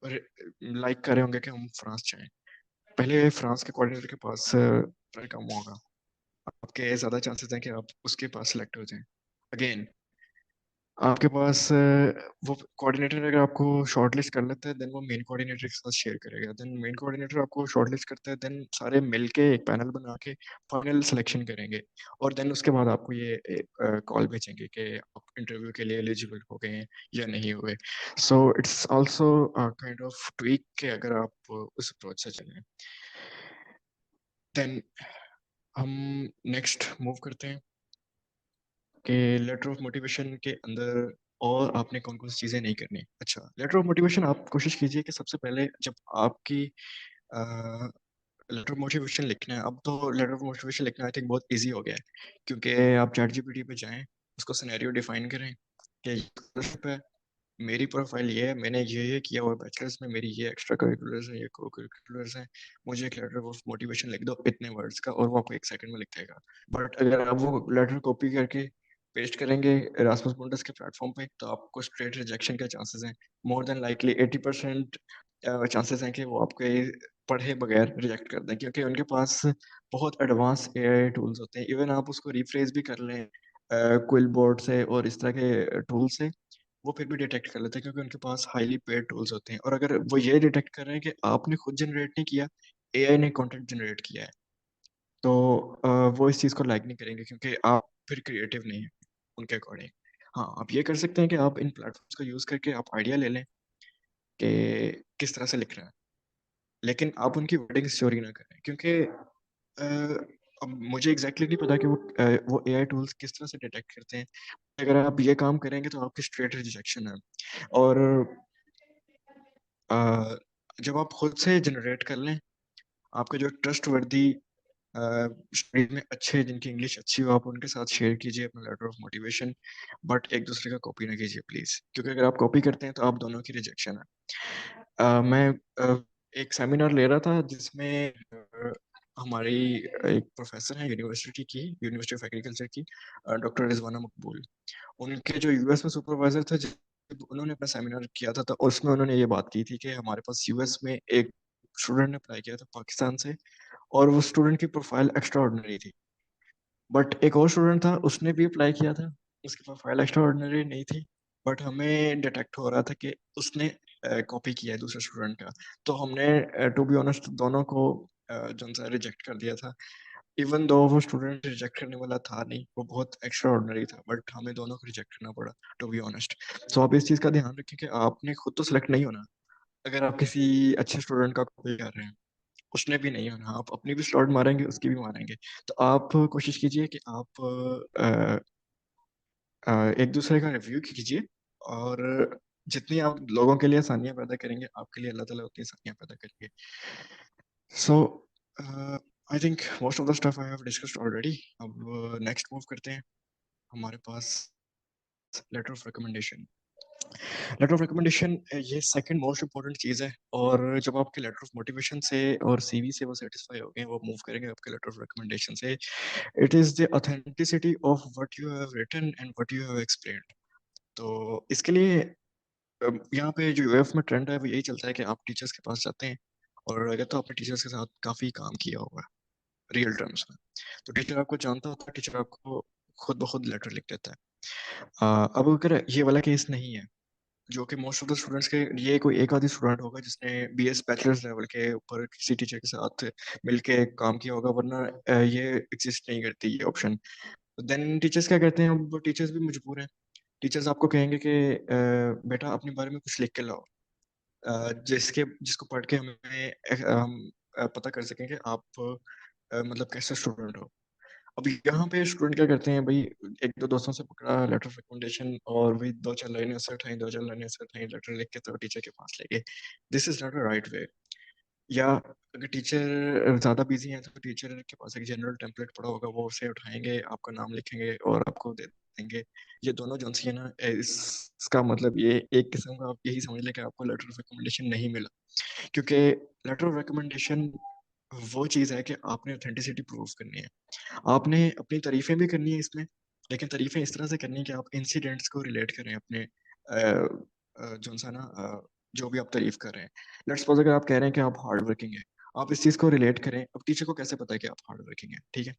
लाइक कर रहे होंगे कि हम फ्रांस जाएं, पहले फ्रांस के कोऑर्डिनेटर के पास कम होगा, आपके ज़्यादा चांसेस हैं कि आप उसके पास सेलेक्ट हो जाएं। अगेन आपके पास वो कोऑर्डिनेटर अगर आपको शॉर्टलिस्ट कर लेता है, देन वो मेन कोऑर्डिनेटर के साथ शेयर करेगा, देन मेन कोऑर्डिनेटर आपको शॉर्टलिस्ट करता है, देन सारे मिलके एक पैनल बना के फाइनल सिलेक्शन करेंगे, और देन उसके बाद आपको ये कॉल भेजेंगे कि आप इंटरव्यू के लिए एलिजिबल हो गए हैं या नहीं हुए। So it's also kind of tweak के अगर आप उस अप्रोच से चलें। देन हम नेक्स्ट मूव करते हैं कि लेटर ऑफ मोटिवेशन के अंदर और आपने कौन कौन सी चीज़ें नहीं करनी। अच्छा, लेटर ऑफ मोटिवेशन आप कोशिश कीजिए कि सबसे पहले जब आपकी लेटर ऑफ मोटिवेशन लिखना है, अब तो लेटर ऑफ मोटिवेशन लिखना आई थिंक बहुत इजी हो गया है, क्योंकि आप चैट जीपीटी पे जाएं, उसको सिनेरियो डिफाइन करें कि स्कॉलरशिप है, मेरी प्रोफाइल ये है, मैंने ये किया हुआ बैचलर्स में, मेरी ये एक्स्ट्रा करिकुलर्स हैं, ये को करिकुलर्स हैं, मुझे एक लेटर ऑफ मोटिवेशन लिख दो इतने वर्ड्स का, और वो आपको 1 सेकंड में लिख देगा। बट अगर आप वो लेटर कॉपी करके पेस्ट करेंगे एरास्मस मुंडस के प्लेटफॉर्म पे, तो आपको स्ट्रेट रिजेक्शन के चांसेस हैं, मोर देन लाइकली 80% चांसेस हैं कि वो आपके पढ़े बगैर रिजेक्ट कर दें, क्योंकि उनके पास बहुत एडवांस एआई टूल्स होते हैं। इवन आप उसको रिफ्रेश भी कर लें क्विल बोर्ड से और इस तरह के टूल से, वो फिर भी डिटेक्ट कर लेते हैं, क्योंकि उनके पास हाईली पेड टूल्स होते हैं। और अगर वो ये डिटेक्ट कर रहे हैं कि आपने खुद जनरेट नहीं किया, एआई ने कंटेंट जनरेट किया है, तो वो इस चीज़ को लाइक नहीं करेंगे, क्योंकि आप फिर क्रिएटिव नहीं है उनके अकॉर्डिंग। हाँ, आप ये कर सकते हैं कि आप इन प्लेटफॉर्म्स का यूज़ करके आप आइडिया ले लें कि किस तरह से लिखना है, लेकिन आप उनकी वर्डिंग चोरी ना करें, क्योंकि अब मुझे एग्जैक्टली नहीं पता कि वो एआई टूल्स किस तरह से डिटेक्ट करते हैं। अगर आप ये काम करेंगे तो आपकी स्ट्रेट रिजेक्शन है। और अ, जब आप खुद से जनरेट कर लें, आपके जो ट्रस्ट वर्दी स्ट्रीम में अच्छे, जिनकी इंग्लिश अच्छी हो, आप उनके साथ शेयर कीजिए अपना लेटर ऑफ मोटिवेशन, बट एक दूसरे का कॉपी ना कीजिए प्लीज़, क्योंकि अगर आप कॉपी करते हैं तो आप दोनों की रिजेक्शन है। मैं एक सेमिनार ले रहा था जिसमें हमारी एक प्रोफेसर हैं यूनिवर्सिटी की, यूनिवर्सिटी ऑफ एग्रीकल्चर की, डॉक्टर रिजवाना मकबूल। उनके जो यूएस में सुपरवाइजर थे, जब उन्होंने अपना सेमिनार किया था, तो उसमें उन्होंने ये बात की थी कि हमारे पास यूएस में एक स्टूडेंट ने अप्लाई किया था पाकिस्तान से, और वो स्टूडेंट की प्रोफाइल एक्स्ट्रा ऑर्डिनरी थी। बट एक और स्टूडेंट था, उसने भी अप्लाई किया था, उसकी प्रोफाइल एक्स्ट्रा ऑर्डिनरी नहीं थी, बट हमें डिटेक्ट हो रहा था कि उसने कॉपी किया है दूसरे स्टूडेंट का। तो हमने टू बी ऑनेस्ट दोनों को जो सा रिजेक्ट कर दिया था, इवन दो वो स्टूडेंट रिजेक्ट करने वाला था नहीं, वो बहुत एक्स्ट्रा ऑर्डिनरी था, बट हमें दोनों को रिजेक्ट करना पड़ा, टू बी ऑनेस्ट। सो आप इस चीज़ का ध्यान रखें कि आपने खुद तो सिलेक्ट नहीं होना, अगर आप किसी अच्छे स्टूडेंट का कॉपी कर रहे हैं, उसने भी नहीं होना, आप अपनी भी स्लॉट मारेंगे, उसकी भी मारेंगे। तो आप कोशिश कीजिए कि आप एक दूसरे का रिव्यू कीजिए, और जितनी आप लोगों के लिए आसानियां पैदा करेंगे, आपके लिए अल्लाह ताला उतनी आसानियां पैदा करेंगे। So I think most of the stuff I have discussed already. अब नेक्स्ट मूव करते हैं, हमारे पास letter of recommendation. Letter of recommendation ये सेकंड मोस्ट इंपॉर्टेंट चीज़ है, और जब आपके लेटर ऑफ मोटिवेशन से और सीवी से वो सेटिस्फाई हो गए, वो मूव करेंगे आपके लेटर ऑफ रिकमेंडेशन से। It is the authenticity of what you have written and what you have explained. तो इसके लिए यहाँ पे जो यूएफ में ट्रेंड है वो यही चलता है कि आप टीचर्स के पास जाते हैं, और अगर तो आपने टीचर्स के साथ काफ़ी काम किया हुआ है रियल टर्म्स में, तो टीचर आपको जानता होता है, टीचर आपको खुद ब खुद लेटर लिख देता है। अब अगर ये वाला केस नहीं है, जो कि मोस्ट ऑफ द स्टूडेंट्स के, ये कोई एक आधी स्टूडेंट होगा जिसने बीएस बैचलर्स लेवल के ऊपर किसी टीचर के साथ मिलके काम किया होगा, वरना ये एग्जिस्ट नहीं करती ये ऑप्शन। देन टीचर्स क्या करते हैं, वो टीचर्स भी मजबूर हैं। टीचर्स आपको कहेंगे कि बेटा अपने बारे में कुछ लिख के लाओ, जिसको पढ़ के हमें हम पता कर सकें कि आप मतलब कैसे स्टूडेंट हो। अब यहाँ पे स्टूडेंट क्या करते हैं भाई, एक दो दोस्तों से पकड़ा लेटर ऑफ रिकमेंडेशन, और वही दो चार लाइनें ऐसे उठाई, दो चार लाइनें ऐसे उठाई, लेटर लिख के तो टीचर के पास ले गए। This is not a right way. या अगर टीचर ज़्यादा बिजी हैं, तो टीचर के पास एक जनरल टेम्पलेट पड़ा होगा, वो उसे उठाएंगे, आपका नाम लिखेंगे और आपको दे देंगे। ये दोनों जो सी है ना, इसका मतलब ये एक किस्म का आप यही समझ लें कि आपको लेटर ऑफ रिकमेंडेशन नहीं मिला, क्योंकि लेटर ऑफ रिकमेंडेशन वो चीज़ है कि आपने ऑथेंटिसिटी प्रूव करनी है, आपने अपनी तारीफें भी करनी है इसमें, लेकिन तारीफें इस तरह से करनी है कि आप इंसिडेंट्स को रिलेट करें अपने जो सा ना जो भी आप तारीफ कर रहे हैं। लेट्स सपोज अगर आप कह रहे हैं कि आप हार्ड वर्किंग है, आप इस चीज को रिलेट करें। अब टीचर को कैसे पता है कि आप हार्ड वर्किंग है? ठीक है,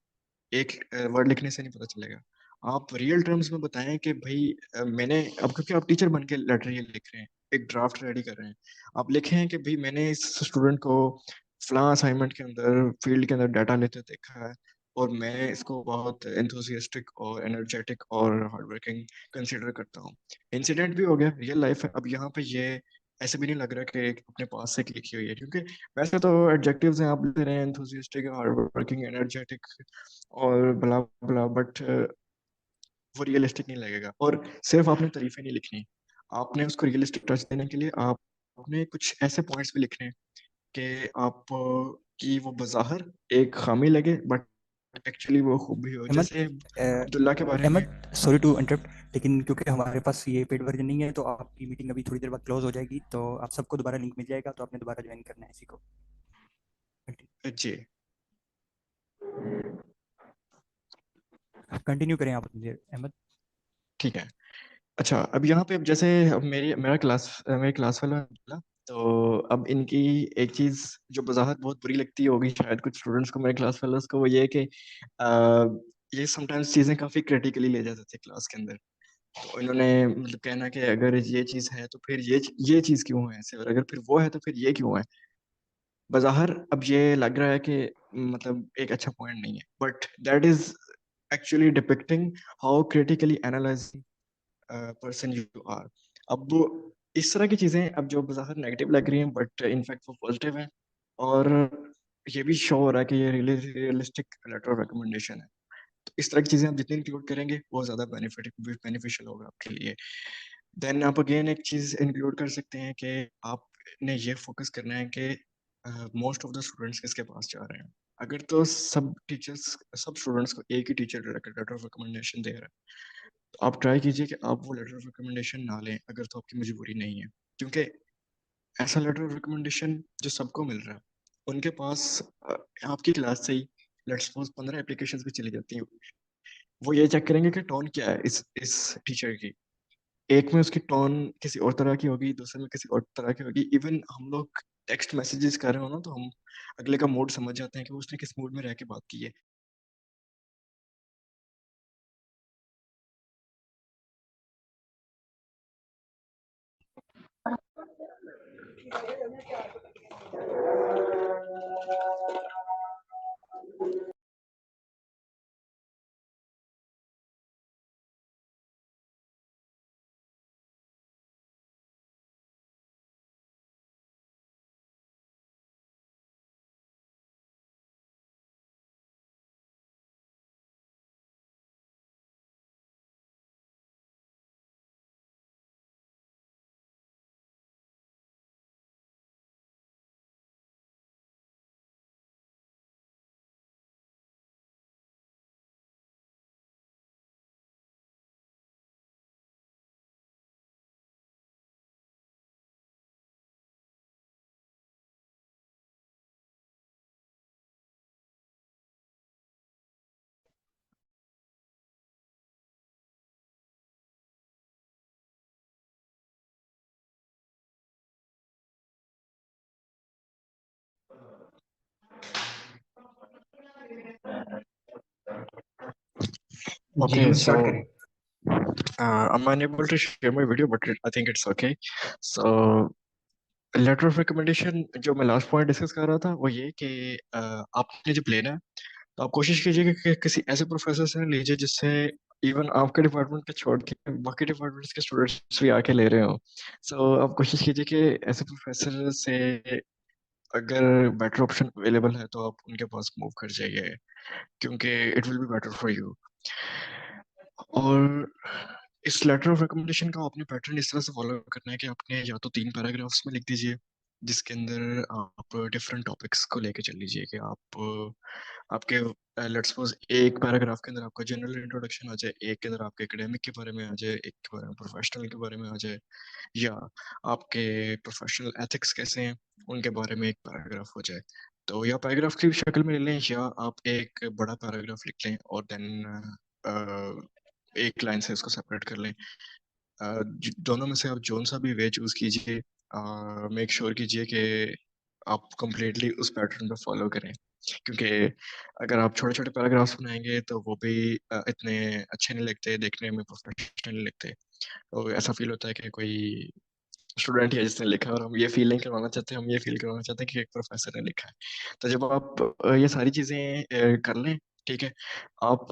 एक वर्ड लिखने से नहीं पता चलेगा। आप रियल टर्म्स में बताएं कि भाई मैंने, अब क्योंकि आप टीचर बन के लेटर ये लिख रहे हैं, एक ड्राफ्ट रेडी कर रहे हैं, आप लिखे हैं कि भाई मैंने इस स्टूडेंट को फलां असाइनमेंट के अंदर फील्ड के अंदर डाटा लेते देखा है, और मैं इसको बहुत एंथुसियास्टिक और एनर्जेटिक और हार्डवर्किंग कंसिडर करता हूँ। इंसिडेंट भी हो गया, रियल लाइफ है। अब यहाँ पे ये ऐसे भी नहीं लग रहा कि अपने पास से लिखी हुई है, क्योंकि वैसे तो एडजेक्टिव्स हैं, आप लिख रहे हैं एंथुसियास्टिक, हार्ड वर्किंग, एनर्जेटिक और ब्ला ब्ला, बट वो रियलिस्टिक नहीं लगेगा। और सिर्फ आपने तारीफें नहीं लिखनी, आपने उसको रियलिस्टिक टच देने के लिए आपने कुछ ऐसे पॉइंट्स भी लिखने हैं कि आप कि वो बज़ाहिर एक खामी लगे बट एक्चुअली वो खूबी हो। अहमद, जैसे अब्दुल्ला के बारे में। अहमद, सॉरी टू इंटरप्ट, लेकिन क्योंकि हमारे पास ये पेड वर्जन नहीं है तो आपकी मीटिंग अभी थोड़ी देर बाद क्लोज हो जाएगी, तो आप सबको दोबारा लिंक मिल जाएगा, तो आपने दोबारा ज्वाइन करना है इसी को। जी कंटिन्यू करें आप अपनी अहमद। ठीक है। अच्छा, अब यहाँ पे, अब जैसे अब मेरी क्लास वाला है, तो अब इनकी एक चीज जो बज़ाहिर बहुत बुरी लगती होगी शायद कुछ स्टूडेंट्स को, मेरे क्लास फेलोज को, वो ये है कि ये समटाइम्स चीजें काफी क्रिटिकली ले जाते थे क्लास के अंदर। तो इन्होंने मतलब कहना कि अगर ये चीज है तो फिर ये चीज क्यों है ऐसे, और अगर फिर वो है तो फिर ये क्यों है। बज़ाहिर अब ये लग रहा है कि मतलब एक अच्छा पॉइंट नहीं है, but that is actually depicting how critically analysing person you are. अब इस तरह की चीजें अब जो बाहर नेगेटिव लग रही हैं बट इनफैक्ट वो पॉजिटिव है, और ये भी शो हो रहा है कि ये रियलिस्टिक लेटर ऑफ रिकमेंडेशन है। तो इस तरह की चीजें आप जितनी इंक्लूड करेंगे वो ज्यादा बेनिफिशियल होगा आपके लिए। देन आप अगेन एक चीज इंक्लूड कर सकते हैं कि आपने ये फोकस करना है कि मोस्ट ऑफ द स्टूडेंट्स किसके पास जा रहे हैं। अगर तो सब टीचर्स सब स्टूडेंट्स को एक ही टीचर लेटर ऑफ रिकमेंडेशन दे रहा है, तो आप ट्राई कीजिए कि आप वो लेटर ऑफ रिकमेंडेशन ना लें, अगर तो आपकी मजबूरी नहीं है। क्योंकि ऐसा लेटर ऑफ रिकमेंडेशन जो सबको मिल रहा है, उनके पास आपकी क्लास से ही लेट्स सपोज 15 एप्लीकेशंस भी चली जाती हैं, वो ये चेक करेंगे कि टोन क्या है इस टीचर की। एक में उसकी टोन किसी और तरह की होगी, दूसरे में किसी और तरह की होगी। इवन हम लोग टेक्स्ट मैसेजेस कर रहे हो ना, तो हम अगले का मूड समझ जाते हैं कि उसने किस मूड में रह के बात की है। जी Okay, हम so स्टार्ट करें। I'm unable to share my video, but I think it's okay. So letter of recommendation जो मैं लास्ट पॉइंट डिस्कस कर रहा था वो ये कि आपने जब लेना है तो आप कोशिश कीजिए कि किसी ऐसे प्रोफेसर से लीजिए जिससे इवन आपके डिपार्टमेंट के छोड़ के बाकी डिपार्टमेंट्स के स्टूडेंट्स भी आके ले रहे हो। सो आप कोशिश कीजिए कि ऐसे प्रोफेसर से अगर बेटर ऑप्शन अवेलेबल है तो आप उनके पास मूव कर जाइए, क्योंकि it will be better for you. और इस लेटर ऑफ रिकमेंडेशन का आपने पैटर्न इस तरह से फॉलो करना है कि आपने या तो 3 पैराग्राफ्स में लिख दीजिए, जिसके अंदर आप डिफरेंट टॉपिक्स को लेके चल लीजिए कि आप आपके लेट्स सपोज एक पैराग्राफ के अंदर आपका जनरल इंट्रोडक्शन आ जाए, एक के अंदर आपके एकेडमिक के बारे में आ जाए, एक के बारे में प्रोफेशनल के बारे में आ जाए, या आपके प्रोफेशनल एथिक्स कैसे हैं उनके बारे में एक पैराग्राफ हो जाए। तो या पैराग्राफ की शक्ल में ले लें, या आप एक बड़ा पैराग्राफ लिख लें और देन एक लाइन से इसको सेपरेट कर लें। दोनों में से आप जोन सा भी वे चूज कीजिए, मेक श्योर कीजिए कि आप कंप्लीटली उस पैटर्न पे फॉलो करें, क्योंकि अगर आप छोटे छोटे पैराग्राफ्स बनाएंगे तो वो भी इतने अच्छे नहीं लगते, देखने में प्रोफेशनल नहीं लगते। तो ऐसा फील होता है कि कोई स्टूडेंट ही है जिसने लिखा है, और हम ये फील नहीं करवाना चाहते, हम ये फील करवाना चाहते हैं कि एक प्रोफेसर ने लिखा है। तो जब आप ये सारी चीजें कर लें, ठीक है, आप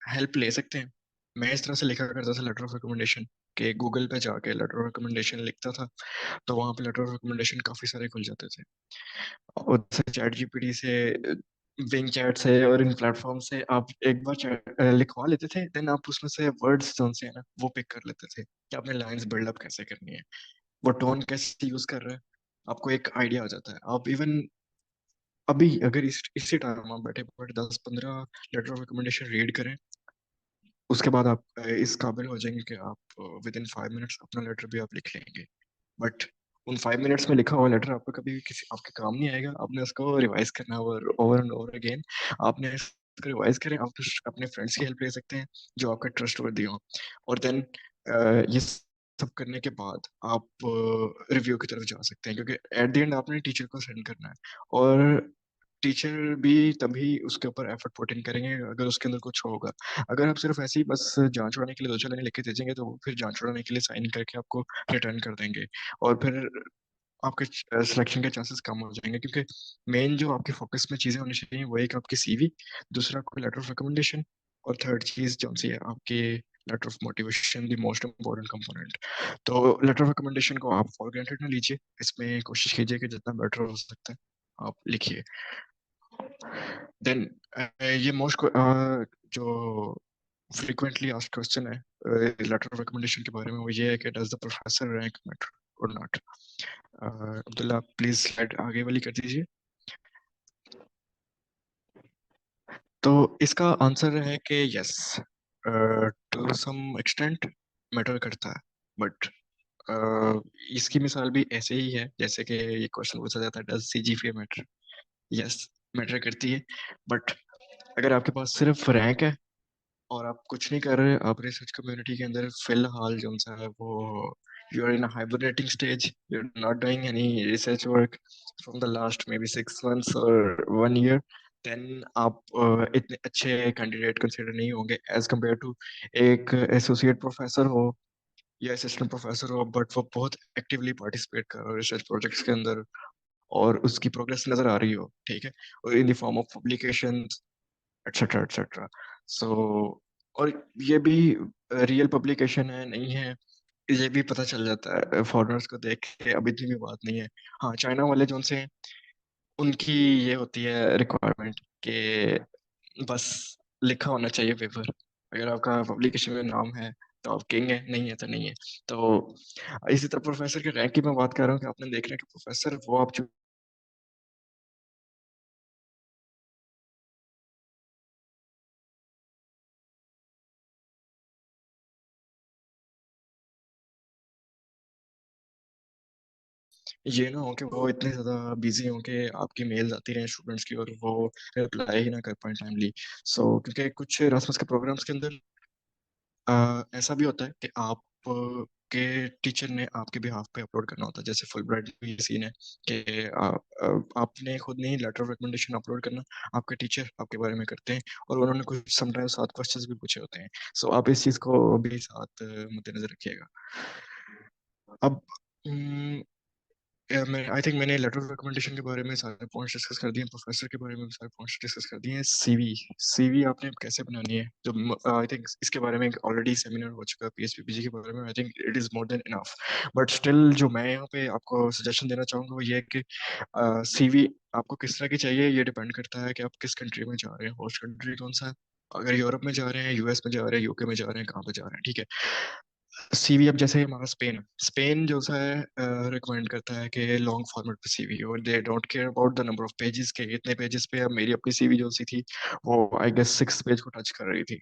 हेल्प ले सकते हैं। मैं इस तरह से लिखा करता था लेटर ऑफ रिकमेंडेशन, कि गूगल पे जाके लेटर ऑफ रिकमेंडेशन लिखता था, तो वहाँ पे लेटर ऑफ रिकमेंडेशन काफी सारे खुल जाते थे। और से चैट जीपीटी से, बिंग चैट से और इन प्लेटफॉर्म से आप एक बार लिखवा लेते थे, देन आप उसमें से वर्ड्स जो से है ना वो पिक कर लेते थे कि आपने लाइंस बिल्डअप कैसे करनी है, वो टोन कैसे यूज कर रहा है, आपको एक आइडिया आ जाता है। आप इवन अभी अगर इसी टाइम आप बैठे बैठे 10-15 लेटर ऑफ रिकमेंडेशन रीड करें, उसके बाद आप इस काबिल हो जाएंगे कि आप विद इन 5 मिनट्स अपना लेटर भी आप लिख लेंगे। बट उन 5 मिनट्स में लिखा हुआ लेटर आपको कभी भी किसी आपके काम नहीं आएगा, आपने उसको रिवाइज करना है ओवर एंड ओवर अगेन। आपने इसको रिवाइज करें, आप अपने फ्रेंड्स की हेल्प ले सकते हैं जो आपका ट्रस्ट वर्दी हो, और देन ये सब करने के बाद आप रिव्यू की तरफ जा सकते हैं, क्योंकि एट द एंड आपने टीचर को सेंड करना है, और टीचर भी तभी उसके ऊपर एफर्ट पुट इन करेंगे अगर उसके अंदर कुछ होगा। अगर आप सिर्फ ऐसे ही बस जांच उड़ाने के लिए 2 4 लाइन लिख के भेजेंगे, तो वो फिर जांच उड़ाने के लिए साइन करके आपको रिटर्न कर देंगे, और फिर आपके सिलेक्शन के चांसेस कम हो जाएंगे, क्योंकि मेन जो आपके फोकस में चीजें होनी चाहिए वो एक आपकी सीवी, दूसरा आपका लेटर ऑफ रिकमेंडेशन, और थर्ड चीज जो सी है आपके letter of motivation, the most important component. तो लेटर ऑफ रिकमेंडेशन को आप फॉर ग्रांटेड ना लीजिए, इसमें कोशिश कीजिए कि जितना बेटर हो सकता है आप लिखिए। देन ये मोस्ट जो फ्रीक्वेंटली आस्क्ड क्वेश्चन है लेटर ऑफ रिकमेंडेशन के बारे में, वो ये है कि does the professor rank matter और नॉट। अब्दुल्ला प्लीज स्लाइड आगे वाली कर दीजिए। तो इसका आंसर है कि yes, to some extent matter करता है, बट इसकी मिसाल भी ऐसे ही है जैसे कि ये क्वेश्चन पूछा जाता है does CGPA matter. Yes, matter करती है, बट अगर आपके पास सिर्फ रैंक है और आप कुछ नहीं कर रहे, आप रिसर्च कम्युनिटी के अंदर फिलहाल जो सा है वो you are in hibernating stage, you are not doing any research work from the last maybe बी 6 मंथ्स और 1 ईयर, देन आप इतने अच्छे कैंडिडेट कंसिडर नहीं होंगे एज कम्पेयर टू एक एसोसिएट प्रोफेसर हो या असिस्टेंट प्रोफेसर हो, बट वो बहुत एक्टिवली पार्टिसिपेट कर रहा हो रिसर्च प्रोजेक्ट्स के अंदर, और उसकी प्रोग्रेस नजर आ रही हो, ठीक है, और in the form of publication etcetera etcetera. So और ये भी रियल पब्लिकेशन है नहीं है, ये भी पता चल जाता है फॉरेनर्स को देख के, अब इतनी भी बात नहीं है। हाँ, चाइना वाले जो से हैं, उनकी ये होती है रिक्वायरमेंट कि बस लिखा होना चाहिए पेपर, अगर आपका पब्लिकेशन में नाम है तो आप किंग है, नहीं है तो नहीं है। तो इसी तरह प्रोफेसर के रैंक की मैं बात कर रहा हूँ कि आपने देख रहे हैं कि प्रोफेसर वो आप ये ना हो कि वो इतने ज्यादा बिजी हो कि आपकी मेल्स आती रहे स्टूडेंट्स की और वो रिप्लाई ही ना कर पाए टाइमली। सो क्योंकि कुछ रासमस के प्रोग्राम्स के अंदर ऐसा भी होता है कि आप के टीचर ने आपके बिहाफ पे अपलोड करना होता है, जैसे फुल ब्राइट में ये सीन है कि आपने खुद नहीं लेटर ऑफ रिकमेंडेशन अपलोड करना, आपके टीचर आपके बारे में करते हैं, और उन्होंने कुछ समटाइम्स 7 क्वेश्चंस भी पूछे होते हैं। सो आप इस चीज़ को भी साथ मद्देनजर रखिएगा। अब मैं आई थिंक मैंने लेटर ऑफ रिकमेंडेशन के बारे में सारे पॉइंट्स डिस्कस कर दिए, प्रोफेसर के बारे में भी सारे पॉइंट्स डिस्कस कर दिए हैं। सीवी सीवी आपने कैसे बनानी है, जो आई थिंक इसके बारे में ऑलरेडी सेमिनार हो चुका है पीएसपीपीजी के बारे में, I think it is more than enough. But still जो मैं यहाँ पे आपको सजेशन देना चाहूँगा वो ये है कि सीवी आपको किस तरह की चाहिए, ये डिपेंड करता है कि आप किस कंट्री में जा रहे हैं, होस्ट कंट्री कौन सा है। अगर यूरोप में जा रहे हैं, यूएस में जा रहे हैं, यूके में जा रहे हैं, कहाँ पे जा रहे हैं, ठीक है। सीवी अब जैसे हमारा स्पेन है, स्पेन जो सा है रिकमेंड करता है कि लॉन्ग फॉर्मेट पे सीवी हो, और they don't care about the number of pages के इतने पेजेस पे। अब मेरी अपनी सीवी जो सी थी वो आई गेस 6 पेज को टच कर रही थी।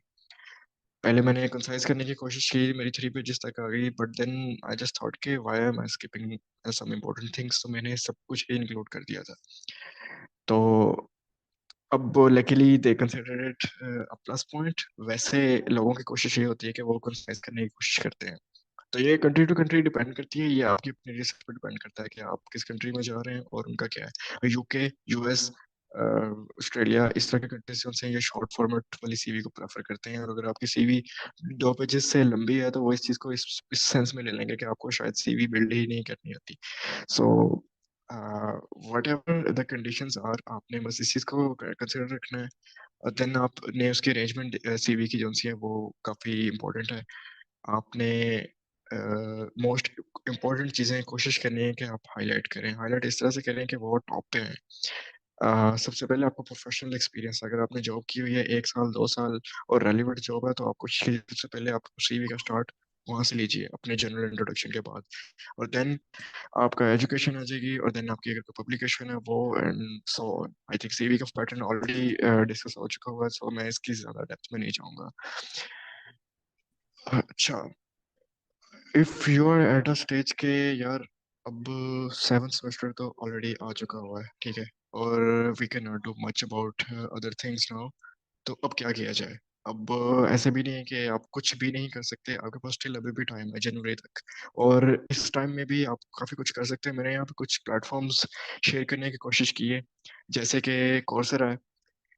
पहले मैंने कंसाइज करने की कोशिश की, मेरी 3 पेजेस तक आ गई, but then I just thought के why am I skipping some important things, तो मैंने सब कुछ इंक्लूड कर दिया था। तो अब luckily they consider it a plus point. वैसे लोगों की कोशिश ये होती है कि वो कंसाइज करने की कोशिश करते हैं, तो ये कंट्री टू कंट्री डिपेंड करती है, ये आपकी अपनी रिस्क पर डिपेंड करता है कि आप किस कंट्री में जा रहे हैं और उनका क्या है। यूके, यूएस, ऑस्ट्रेलिया, इस तरह के कंट्रीज जो हैं ये शॉर्ट फॉर्मेट वाली सीवी को प्रेफर करते हैं, और अगर आपकी सीवी 2 पेजेस से लंबी है तो वो इस चीज़ को इस सेंस में ले लेंगे कि आपको शायद सीवी बिल्ड ही नहीं करनी आती। So whatever the conditions are, आपने बस इस चीज़ को कंसिडर रखना है। और देन आपने उसकी अरेंजमेंट सीवी की जो सी है वो काफ़ी इंपॉर्टेंट है। आपने मोस्ट इम्पोर्टेंट चीज़ें कोशिश करनी है कि आप हाईलाइट करें, हाईलाइट इस तरह से करें कि वो टॉप पे हैं। सबसे पहले आपको प्रोफेशनल एक्सपीरियंस, अगर आपने जॉब की हुई है 1 साल 2 साल और रेलिवेंट जॉब है, तो आपको सबसे पहले आप सीवी का स्टार्ट वहाँ से लीजिए अपने जनरल इंट्रोडक्शन के बाद, और देन आपका एजुकेशन आ जाएगी, और देन आपकी अगर कोई पब्लिकेशन है वो, and so I think CV का पैटर्न ऑलरेडी डिस्कस हो चुका हुआ है, सो मैं इसकी ज़्यादा डेप्थ में नहीं जाऊँगा। अच्छा, if you are at a stage के यार, अब 7th सेमेस्टर तो ऑलरेडी आ चुका हुआ है, ठीक है, और we can not do much about other things now, तो अब क्या किया जाए? अब ऐसे भी नहीं है कि आप कुछ भी नहीं कर सकते, आपके पास स्टिल अभी भी टाइम है जनवरी तक, और इस टाइम में भी आप काफ़ी कुछ कर सकते हैं। मैंने यहाँ पे कुछ प्लेटफॉर्म्स शेयर करने की कोशिश की है, जैसे कि कोर्सेरा है।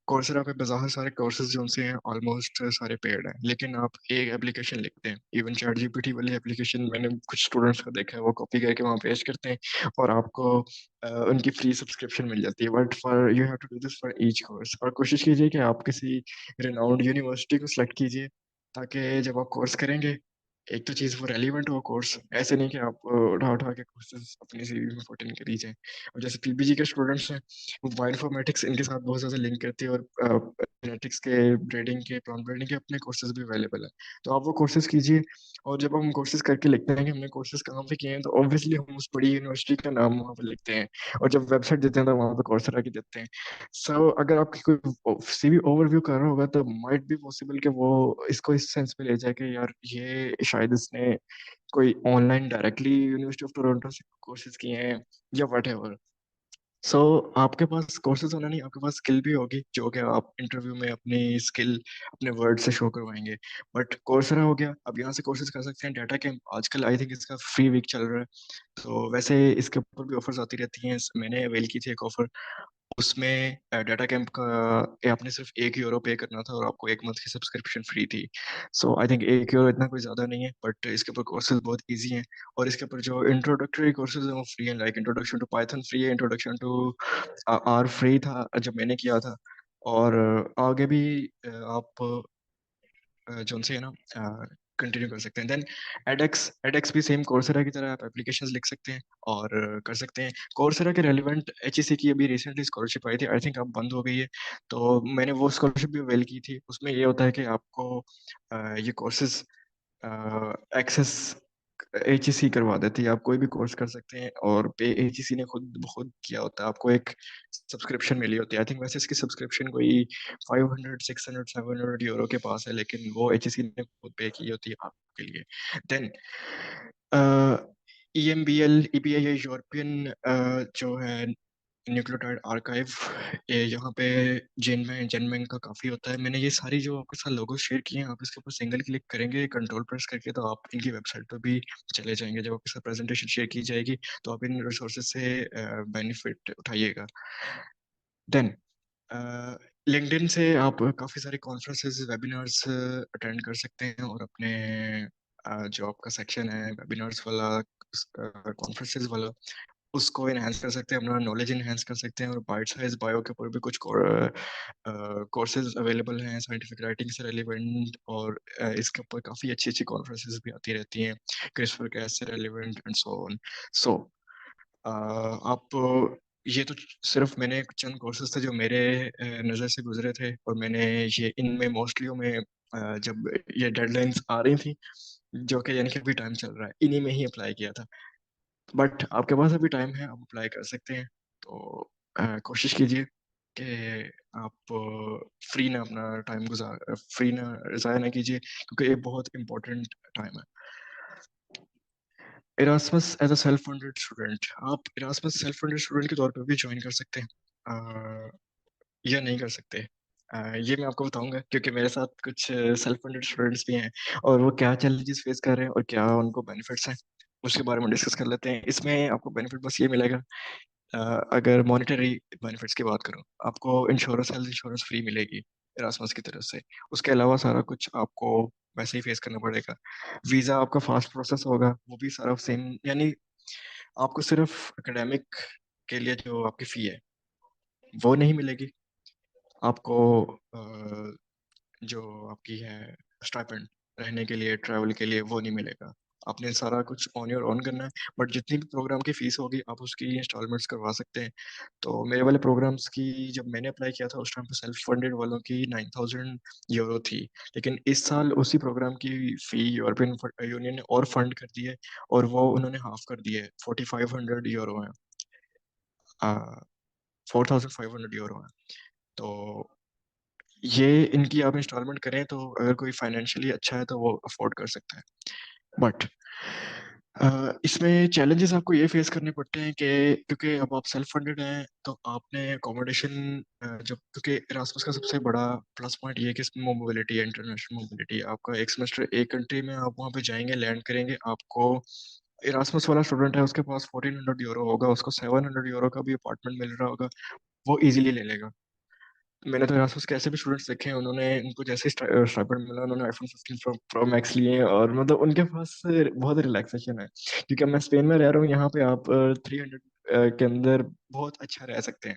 कोर्सेरा पे बाज़ार सारे कोर्सेज जो से हैं ऑलमोस्ट सारे पेड हैं, लेकिन आप एक एप्लीकेशन लिखते हैं, इवन चैट जीपीटी वाली एप्लीकेशन मैंने कुछ स्टूडेंट्स को देखा है, वो कॉपी करके वहाँ पेस्ट करते हैं और आपको उनकी फ्री सब्सक्रिप्शन मिल जाती है, but for you have to do this for each course. और कोशिश कीजिए कि आप किसी रिनाउंड यूनिवर्सिटी को सिलेक्ट कीजिए, ताकि जब आप कोर्स करेंगे, एक तो चीज़ वो रेलिवेंट हो कोर्स, ऐसे नहीं कि आप उठा उठा के कोर्सेज अपनी सीवी में पुट इन करी जाए। और जैसे पीबीजी के स्टूडेंट्स हैं, वो बायोइन्फॉर्मेटिक्स इनके साथ बहुत ज़्यादा लिंक करती है, और जेनेटिक्स के, ब्रीडिंग के, प्लांट ब्रीडिंग के अपने कोर्सेज भी अवेलेबल है, तो आप वो कोर्सेज कीजिए। और जब हम कोर्सेज करके लिखते हैं कि हमने कोर्सेज कहाँ पे किए हैं, तो ऑब्वियसली हम उस बड़ी यूनिवर्सिटी का नाम वहाँ पर लिखते हैं, और जब वेबसाइट देते हैं तो वहाँ पे कोर्सेरा की देते हैं। सो अगर आपकी कोई सीवी ओवरव्यू कर रहा होगा, तो माइट बी पॉसिबल कि वो इसको इस सेंस में ले जाए कि यार ये शायद इसने कोई online directly university of Toronto से कोर्सेज किए हैं या वट एवर। सो आपके पास कोर्सेज होना नहीं, आपके पास स्किल भी होगी जो कि आप इंटरव्यू में अपनी स्किल अपने वर्ड से शो करवाएंगे। बट कोर्सेरा हो गया, अब यहाँ से कोर्सेज कर सकते हैं। डाटा कैंप आजकल आई थिंक इसका फ्री वीक चल रहा है, तो वैसे इसके ऊपर भी ऑफर्स आती रहती हैं। मैंने अवेल की थी एक ऑफर, उसमें डाटा कैंप का आपने सिर्फ 1 यूरो पे करना था और आपको 1 मंथ की सब्सक्रिप्शन फ्री थी। सो आई थिंक 1 यूरो इतना कोई ज़्यादा नहीं है, बट इसके ऊपर कोर्सेज बहुत इजी हैं, और इसके ऊपर जो इंट्रोडक्टरी कोर्सेज हैं वो फ्री हैं, like introduction to Python free है, इंट्रोडक्शन टू आर फ्री था जब मैंने किया था, और आगे भी आप जो उनसे है ना कंटिन्यू कर सकते हैं। देन एडेक्स, एडेक्स भी सेम कोर्सेरा की तरह आप एप्लीकेशंस लिख सकते हैं और कर सकते हैं। कोर्सेरा के रेलिवेंट एचईसी की अभी रिसेंटली स्कॉलरशिप आई थी, आई थिंक अब बंद हो गई है, तो मैंने वो स्कॉलरशिप भी अवेल की थी। उसमें ये होता है कि आपको ये कोर्सेज एक्सेस एचईसी करवा देती है, आप कोई भी कोर्स कर सकते हैं, और पे एचईसी ने खुद खुद किया होता है, आपको एक सब्सक्रिप्शन मिली होती है। आई थिंक वैसे इसकी सब्सक्रिप्शन कोई 500 600 700 यूरो के पास है, लेकिन वो एचईसी ने खुद पे की होती है आपके लिए। देन ईएमबीएल ईपीआई या यूरोपियन जो है न्यूक्लियोटाइड आर्काइव, ये यहाँ पे जेनमेंग का काफ़ी होता है। मैंने ये सारी जो आपके साथ लोगो शेयर किए हैं, आप इसके ऊपर सिंगल क्लिक करेंगे, कंट्रोल प्रेस करके, तो आप इनकी वेबसाइट पर भी चले जाएंगे। जब आपके साथ प्रेजेंटेशन शेयर की जाएगी, तो आप इन रिसोर्सेज से बेनिफिट उठाइएगा। देन लिंक्डइन से आप काफ़ी सारे कॉन्फ्रेंसेस वेबिनार्स अटेंड कर सकते हैं, और अपने जो आपका सेक्शन है वेबिनार्स वाला, कॉन्फ्रेंसेस वाला, उसको इनहेंस कर सकते हैं, अपना नॉलेज इनहेंस कर सकते हैं। और बाइट साइज बायो के ऊपर भी कुछ कोर्सेज अवेलेबल हैं साइंटिफिक राइटिंग से रेलिवेंट, और इसके ऊपर काफ़ी अच्छी अच्छी कॉन्फ्रेंसेस भी आती रहती हैं क्रिस्पर कैस से रेलिवेंट एंड सो ऑन। सो आप ये तो सिर्फ मैंने चंद कोर्सेज थे जो मेरे नज़र से गुजरे थे, और मैंने ये इनमें मोस्टली में जब ये डेडलाइंस आ रही थी, जो कि यानी कि अभी टाइम चल रहा है, इन्हीं में ही अप्लाई किया था। बट आपके पास अभी टाइम है, आप अप्लाई कर सकते हैं, तो कोशिश कीजिए कि आप फ्री ना अपना टाइम गुजार फ्री ना ज़ाया ना कीजिए, क्योंकि ये बहुत इंपॉर्टेंट टाइम है। Erasmus as a self funded student, आप इरास्मस सेल्फ फंडेड स्टूडेंट के तौर पर भी ज्वाइन कर सकते हैं, या नहीं कर सकते। ये मैं आपको बताऊंगा क्योंकि मेरे साथ कुछ सेल्फ फंडेड स्टूडेंट्स भी हैं और वो क्या चैलेंजेस फेस कर रहे हैं और क्या उनको बेनिफिट्स हैं, उसके बारे में डिस्कस कर लेते हैं। इसमें आपको बेनिफिट बस ये मिलेगा, अ, अगर मॉनेटरी बेनिफिट्स की बात करूं, आपको इंश्योरेंस, हेल्थ इंश्योरेंस फ्री मिलेगी इरास्मस की तरफ से। उसके अलावा सारा कुछ आपको वैसे ही फेस करना पड़ेगा। वीज़ा आपका फास्ट प्रोसेस होगा, वो भी सारा सेम, यानी आपको सिर्फ एकेडमिक के लिए जो आपकी फ़ी है वो नहीं मिलेगी, आपको जो आपकी है स्टाइपेंड रहने के लिए, ट्रैवल के लिए, वो नहीं मिलेगा। आपने सारा कुछ ऑन योर ओन करना है, बट जितनी भी प्रोग्राम की फीस होगी आप उसकी इंस्टॉलमेंट्स करवा सकते हैं। तो मेरे वाले प्रोग्राम्स की जब मैंने अप्लाई किया था उस टाइम पे सेल्फ फंडेड वालों की 9,000 यूरो थी, लेकिन इस साल उसी प्रोग्राम की फ़ी यूरोपियन यूनियन ने और फंड कर दी है, और वो उन्होंने हाफ कर दी है, 4,500 यूरो है, 4,500 यूरो है। तो ये इनकी आप इंस्टॉलमेंट करें तो अगर कोई फाइनेंशियली अच्छा है तो वो अफोर्ड कर सकता है। बट इसमें चैलेंजेस आपको ये फेस करने पड़ते हैं कि क्योंकि अब आप सेल्फ फंडेड हैं तो आपने अकोमोडेशन, जब, क्योंकि इरास्मस का सबसे बड़ा प्लस पॉइंट ये है कि इसमें मोबिलिटी है, इंटरनेशनल मोबिलिटी। आपका एक सेमेस्टर एक कंट्री में, आप वहाँ पे जाएंगे, लैंड करेंगे, आपको इरास्मस वाला स्टूडेंट है उसके पास 1,400 यूरो होगा, उसको 700 यूरो का भी अपार्टमेंट मिल रहा होगा, वो इजीली ले लेगा। मैंने तो एरासमस के ऐसे भी स्टूडेंट्स देखे हैं, उन्होंने, उनको जैसे ही स्टाइपेंड मिला उन्होंने आईफोन 15 प्रो मैक्स लिए हैं, और मतलब उनके पास बहुत रिलैक्सेशन है। क्योंकि मैं स्पेन में रह रहा हूँ, यहाँ पे आप 300 के अंदर बहुत अच्छा रह सकते हैं,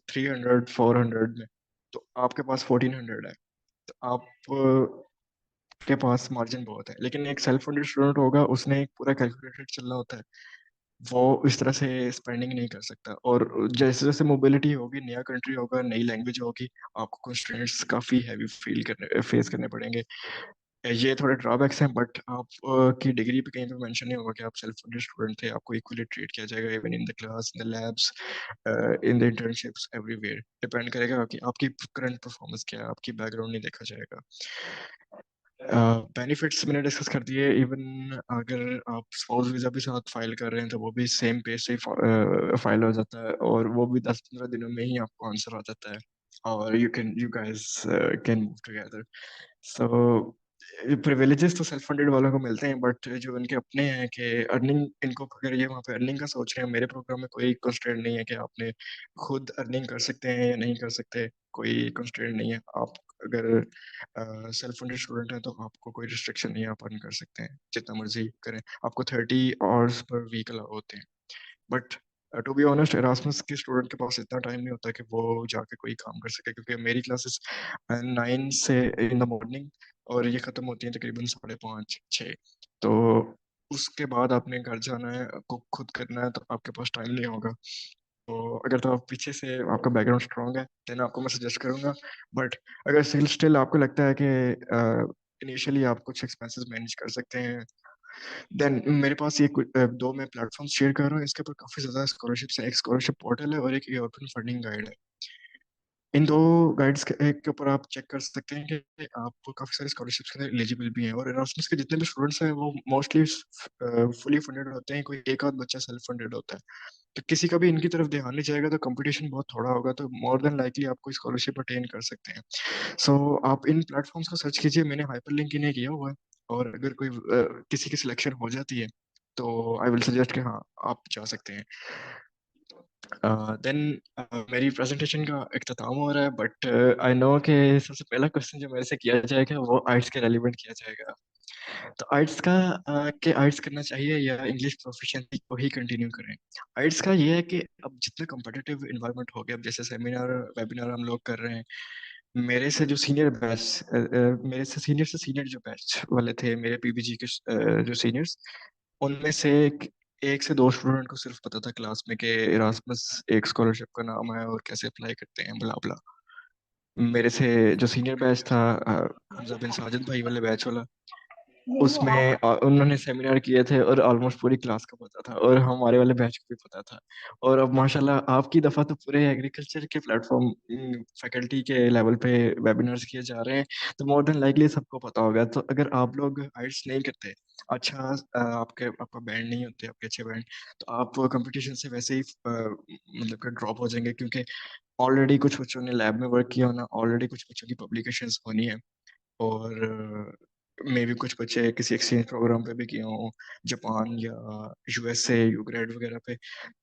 300 400 में। तो आपके पास 1,400 है, तो आप के पास मार्जिन बहुत है। लेकिन एक सेल्फ फंडेड स्टूडेंट होगा, उसने एक पूरा कैलकुलेटेड चलना होता है, वो इस तरह से स्पेंडिंग नहीं कर सकता। और जैसे जैसे मोबिलिटी होगी, नया कंट्री होगा, नई लैंग्वेज होगी, आपको कंस्ट्रेंट्स काफ़ी हैवी फील करने फेस करने पड़ेंगे। ये थोड़े ड्रॉबैक्स हैं, बट आप की डिग्री पे कहीं पे मेंशन नहीं होगा कि आप सेल्फ फंडेड स्टूडेंट थे, आपको इक्वली ट्रीट किया जाएगा, even in the class, in the labs, in the internships, everywhere. Depend करेगा कि आपकी करंट परफॉर्मेंस क्या है, आपकी बैकग्राउंड नहीं देखा जाएगा। बेनिफिट्स मैंने डिस्कस कर दिए। इवन अगर आप स्पाउस वीज़ा भी साथ फाइल कर रहे हैं तो वो भी सेम पेज से ही फाइल हो जाता है, और वो भी 10-15 दिनों में ही आपको आंसर आ जाता है, और you guys can move together. So privileges तो सेल्फ फंडेड वालों को मिलते हैं, बट जो इनके अपने हैं कि अर्निंग, इनको अगर ये वहाँ पे अर्निंग का सोच रहे हैं, मेरे प्रोग्राम में कोई कंस्ट्रेंट नहीं है कि आपने खुद अर्निंग कर सकते हैं या नहीं कर सकते, कोई कंस्ट्रेंट नहीं है। आप अगर सेल्फ फंडेड स्टूडेंट हैं तो आपको कोई रिस्ट्रिक्शन नहीं है, आप अर्न कर सकते हैं जितना मर्जी करें। आपको 30 आवर्स पर वीक अलाउ होते हैं, बट टू बी ऑनेस्ट एरासमस के स्टूडेंट के पास इतना टाइम नहीं होता कि वो जाके कोई काम कर सके, क्योंकि मेरी क्लासेस 9 से इन द मॉर्निंग, और ये ख़त्म होती है तकरीबन 5:30 6। तो उसके बाद आपने घर जाना है, कुक खुद करना है, तो आपके पास टाइम नहीं होगा। तो अगर तो आप पीछे से आपका बैकग्राउंड स्ट्रांग है देन आपको मैं सजेस्ट करूंगा। बट अगर स्टिल स्टिल आपको लगता है कि इनिशियली आप कुछ एक्सपेंसेस मैनेज कर सकते हैं, देन मेरे पास ये दो मैं प्लेटफॉर्म शेयर कर रहा हूँ, इसके ऊपर काफ़ी ज़्यादा स्कॉलरशिप्स है। एक स्कॉलरशिप पोर्टल है और एक यूरोपियन फंडिंग गाइड है। इन दो गाइड्स के ऊपर आप चेक कर सकते हैं कि आप काफ़ी सारे स्कॉलरशिप्स के अंदर एलिजिबल भी हैं, और एरास्मस के जितने भी स्टूडेंट्स हैं वो मोस्टली फुली फंडेड होते हैं, कोई एक आध बच्चा सेल्फ फंडेड होता है। तो किसी का भी इनकी तरफ ध्यान नहीं जाएगा तो कंपटीशन बहुत थोड़ा होगा, तो मोर देन लाइकली आप कोई स्कॉलरशिप अटेन कर सकते हैं। सो आप इन प्लेटफॉर्म्स को सर्च कीजिए, मैंने हाइपरलिंक इन्हें किया हुआ है, और अगर कोई किसी की सिलेक्शन हो जाती है तो आई विल सजेस्ट कि हाँ आप जा सकते हैं। देन मेरी प्रेजेंटेशन का इख्तिताम हो रहा है, बट आई नो कि सबसे पहला क्वेश्चन जो मेरे से किया जाएगा वो आर्ट्स के रेलिवेंट किया जाएगा। तो आर्ट्स का कि आर्ट्स करना चाहिए या इंग्लिश प्रोफिशिएंसी को ही कंटिन्यू करें। आर्ट्स का ये है कि अब जितना competitive इन्वायरमेंट हो गया, अब जैसे सेमिनार वेबिनार हम लोग कर रहे हैं, मेरे से जो सीनियर बैच, मेरे से सीनियर जो बैच वाले थे, मेरे पीबीजी के जो सीनियर्स, उनमें से एक से दो स्टूडेंट को सिर्फ पता था क्लास में कि इरास्मस एक स्कॉलरशिप का नाम है और कैसे अप्लाई करते हैं, ब्ला ब्ला। मेरे से जो सीनियर बैच था, हमजा बिन साजिद भाई वाले बैच वाला, उसमें उन्होंने सेमिनार किए थे और ऑलमोस्ट पूरी क्लास का पता था, और हमारे वाले बैच को भी पता था। और अब माशाल्लाह आपकी दफ़ा तो पूरे एग्रीकल्चर के प्लेटफॉर्म फैकल्टी के लेवल पे वेबिनार्स किए जा रहे हैं, तो मोर देन लाइकली सबको पता होगा। तो अगर आप लोग आइट्स नहीं करते, अच्छा, आपका बैंड नहीं होते आपके अच्छे बैंड, तो आप कंपटीशन से वैसे ही मतलब कि ड्रॉप हो जाएंगे, क्योंकि ऑलरेडी कुछ बच्चों ने लैब में वर्क किया होना, ऑलरेडी कुछ बच्चों की पब्लिकेशंस होनी है, और मे भी कुछ बच्चे किसी एक्सचेंज प्रोग्राम पे भी किए हों, जापान या यूएसए यूग्रेड वगैरह पे।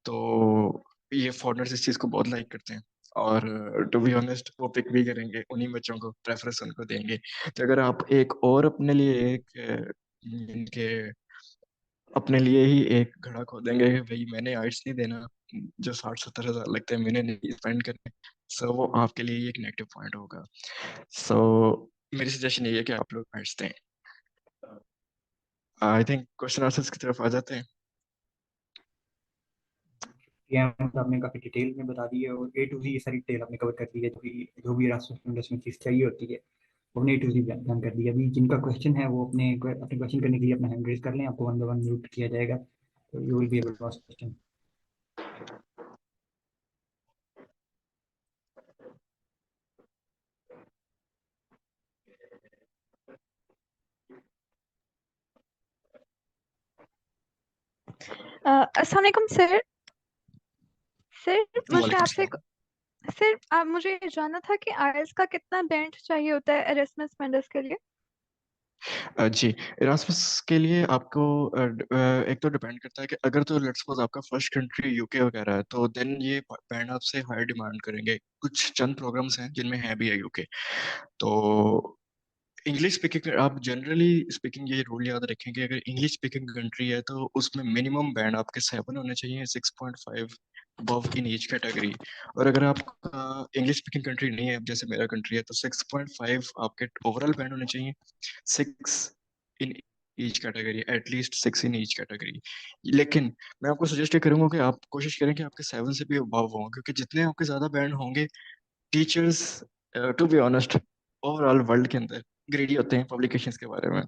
तो ये फॉरेनर्स इस चीज़ को बहुत लाइक करते हैं, और टू बी ऑनेस्ट वो पिक भी करेंगे, उन्हीं बच्चों को प्रेफरेंस उनको देंगे। तो अगर आप एक और अपने लिए एक इनके अपने लिए ही एक घड़ा खोदेंगे कि भाई मैंने आइट्स नहीं देना, जो 60-70 हज़ार लगते हैं मैंने नहीं स्पेंड करने, सो वो आपके लिए एक नेगेटिव पॉइंट होगा। सो मेरी सजेशन ये है कि आप लोग आइट्स दें। आई थिंक क्वेश्चन आंसर्स की तरफ आ जाते हैं। ये मतलब आपने काफी डिटेल में बता दी है, और ए टू जी ये सारी डिटेल आपने कवर कर दी है, जो भी रास्ता में चीज चाहिए होती है वो हमने ए टू जी ध्यान कर दिया। अभी जिनका क्वेश्चन है वो अपने क्वेश्चन करने के लिए अपना हैंड रेज कर लें, आपको वन बाय वन म्यूट किया जाएगा, तो you will be able to ask question. अस्सलाम वालेकुम सर। सर मुझे वालेकुम आपसे सलाम। सर आप मुझे ये जानना था कि आइल्स का कितना बैंड चाहिए होता है एरास्मस मेंडस के लिए। जी, इरास्मस के लिए आपको एक तो डिपेंड करता है कि अगर तो लेट्स सपोज आपका फर्स्ट कंट्री यूके वगैरह है, तो देन ये बैंड आपसे हायर डिमांड करेंगे। कुछ चंद प्रोग्राम्स हैं जिनमें है भी है यूके। तो इंग्लिश स्पीकिंग, आप जनरली स्पीकिंग ये रूल याद रखें कि अगर इंग्लिश स्पीकिंग कंट्री है तो उसमें मिनिमम बैंड आपके 7 होने चाहिए, 6.5 अबव इन ईच कैटेगरी। और अगर आपका इंग्लिश स्पीकिंग कंट्री नहीं है, जैसे मेरा कंट्री है, तो 6.5 आपके ओवरऑल बैंड होने चाहिए, 6 in each category, at least 6 in each category. लेकिन मैं आपको सजेस्ट करूंगा कि आप कोशिश करें कि आपके 7 से भी अबव हों, क्योंकि जितने आपके ज़्यादा बैंड होंगे, teachers to be honest overall world के अंदर ग्रेडी होते हैं पब्लिकेशंस के बारे में।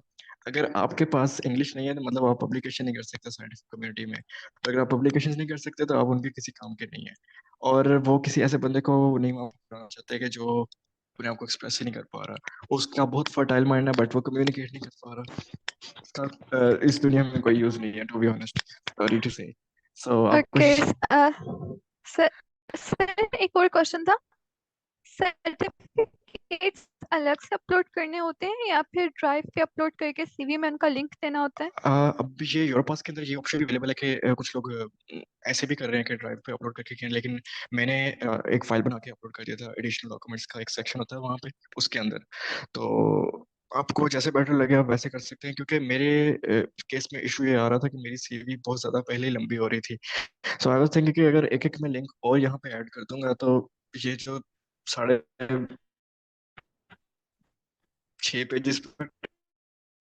अगर आपके पास इंग्लिश नहीं है तो मतलब आप पब्लिकेशन नहीं कर सकते साइंटिफिक कम्युनिटी में। तो अगर आप पब्लिकेशन नहीं कर सकते तो आप उनके किसी काम के नहीं है। और वो किसी ऐसे बंदे को नहीं मानना चाहते कि जो अपने आप को एक्सप्रेस ही नहीं कर पा रहा, उसका बहुत फर्टाइल माइंड है बट वो कम्युनिकेट नहीं कर पा रहा, उसका इस दुनिया में कोई यूज नहीं है, to be honest, sorry to say. So आप ओके कोशिश। सर। सर एक और क्वेश्चन था। सर्टिफिकेट्स अलग से अपलोड करने होते हैं या फिर ड्राइव पे अपलोड करके सीवी में उनका लिंक देना होता है। अब ये यूरोपास के अंदर ये ऑप्शन भी अवेलेबल है कि कुछ लोग ऐसे भी कर रहे हैं कि ड्राइव पे अपलोड करके किए, लेकिन मैंने एक फाइल बना के अपलोड कर दिया था। एडिशनल डॉक्यूमेंट्स का एक सेक्शन होता है वहाँ पे, उसके अंदर। तो आपको जैसे बेटर लगे आप वैसे कर सकते हैं, क्योंकि मेरे केस में इशू ये आ रहा था कि मेरी सीवी बहुत ज़्यादा पहले ही लंबी हो रही थी। सो आई वाज थिंकिंग कि अगर एक एक मैं लिंक और यहाँ पे ऐड कर दूंगा तो ये जो 6.5 पेजेस पर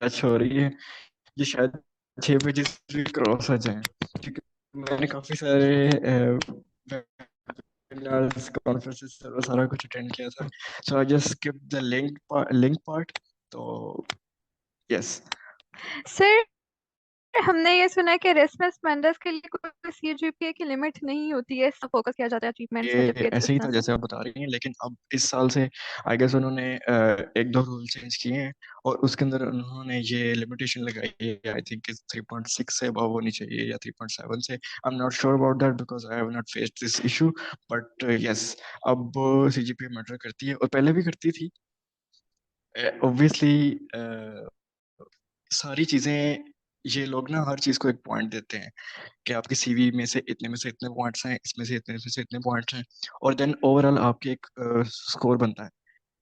टच हो रही है, ये शायद 6 पेजेस भी क्रॉस हो जाए, क्योंकि मैंने काफी सारे वेबिनार्स, कॉन्फ्रेंसेस, सारा कुछ अटेंड किया था। So I just skip the link part. तो यस। सर हमने ये सुना है कि एरास्मस मेंडस के लिए कोई सीजीपीए की लिमिट नहीं होती है, सब फोकस किया जाता है अचीवमेंट ये सर्टिफिकेट्स ऐसे ही इस तरह था से। जैसे आप बता रही हैं, लेकिन अब इस साल से आई गेस उन्होंने एक दो रूल चेंज किए हैं, और उसके अंदर उन्होंने ये लिमिटेशन लगाई है, आई थिंक 3.6 से अबव होनी चाहिए या 3.7 से। I am not sure about that because I have not faced this issue, but yes, अब सीजीपीए मैटर करती है और पहले भी करती थी ऑब्वियसली। सारी चीजें, ये लोग ना हर चीज को एक पॉइंट देते हैं कि आपके सीवी में से इतने पॉइंट्स हैं, इसमें से इतने पॉइंट्स हैं, और देन ओवरऑल आपके एक स्कोर बनता है।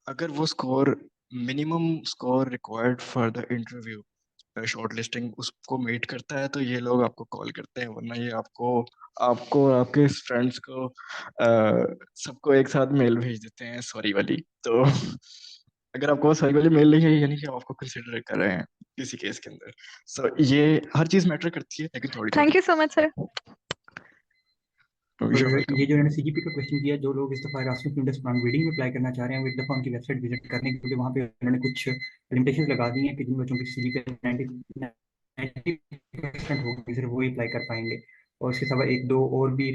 अगर वो score, minimum score required for the interview short listing, उसको मीट करता है तो ये लोग आपको कॉल करते हैं, वरना ये आपको आपको और आपके फ्रेंड्स को सबको एक साथ मेल भेज देते हैं सॉरी वाली। तो अगर आपको सॉरी वाली मेल नहीं है, यानी कि आप आपको कंसिडर कर रहे हैं किसी केस के अंदर। सो ये हर चीज मैटर करती है, लेकिन थोड़ी थैंक थोड़ी। You so much sir. और You're welcome. ये जो इन्होंने सीजीपी का क्वेश्चन किया, जो लोग इस दफा एरास्मस मेंडस प्लान रीडिंग में अप्लाई करना चाह रहे हैं वो एक दफा उनकी वेबसाइट विजिट करने, क्योंकि वहाँ पे उन्होंने कुछ लिमिटेशंस लगा दी हैं कि जिन बच्चों की सीजीपी 90% होगी सिर्फ वही अप्लाई कर पाएंगे। और इसके अलावा एक दो और भी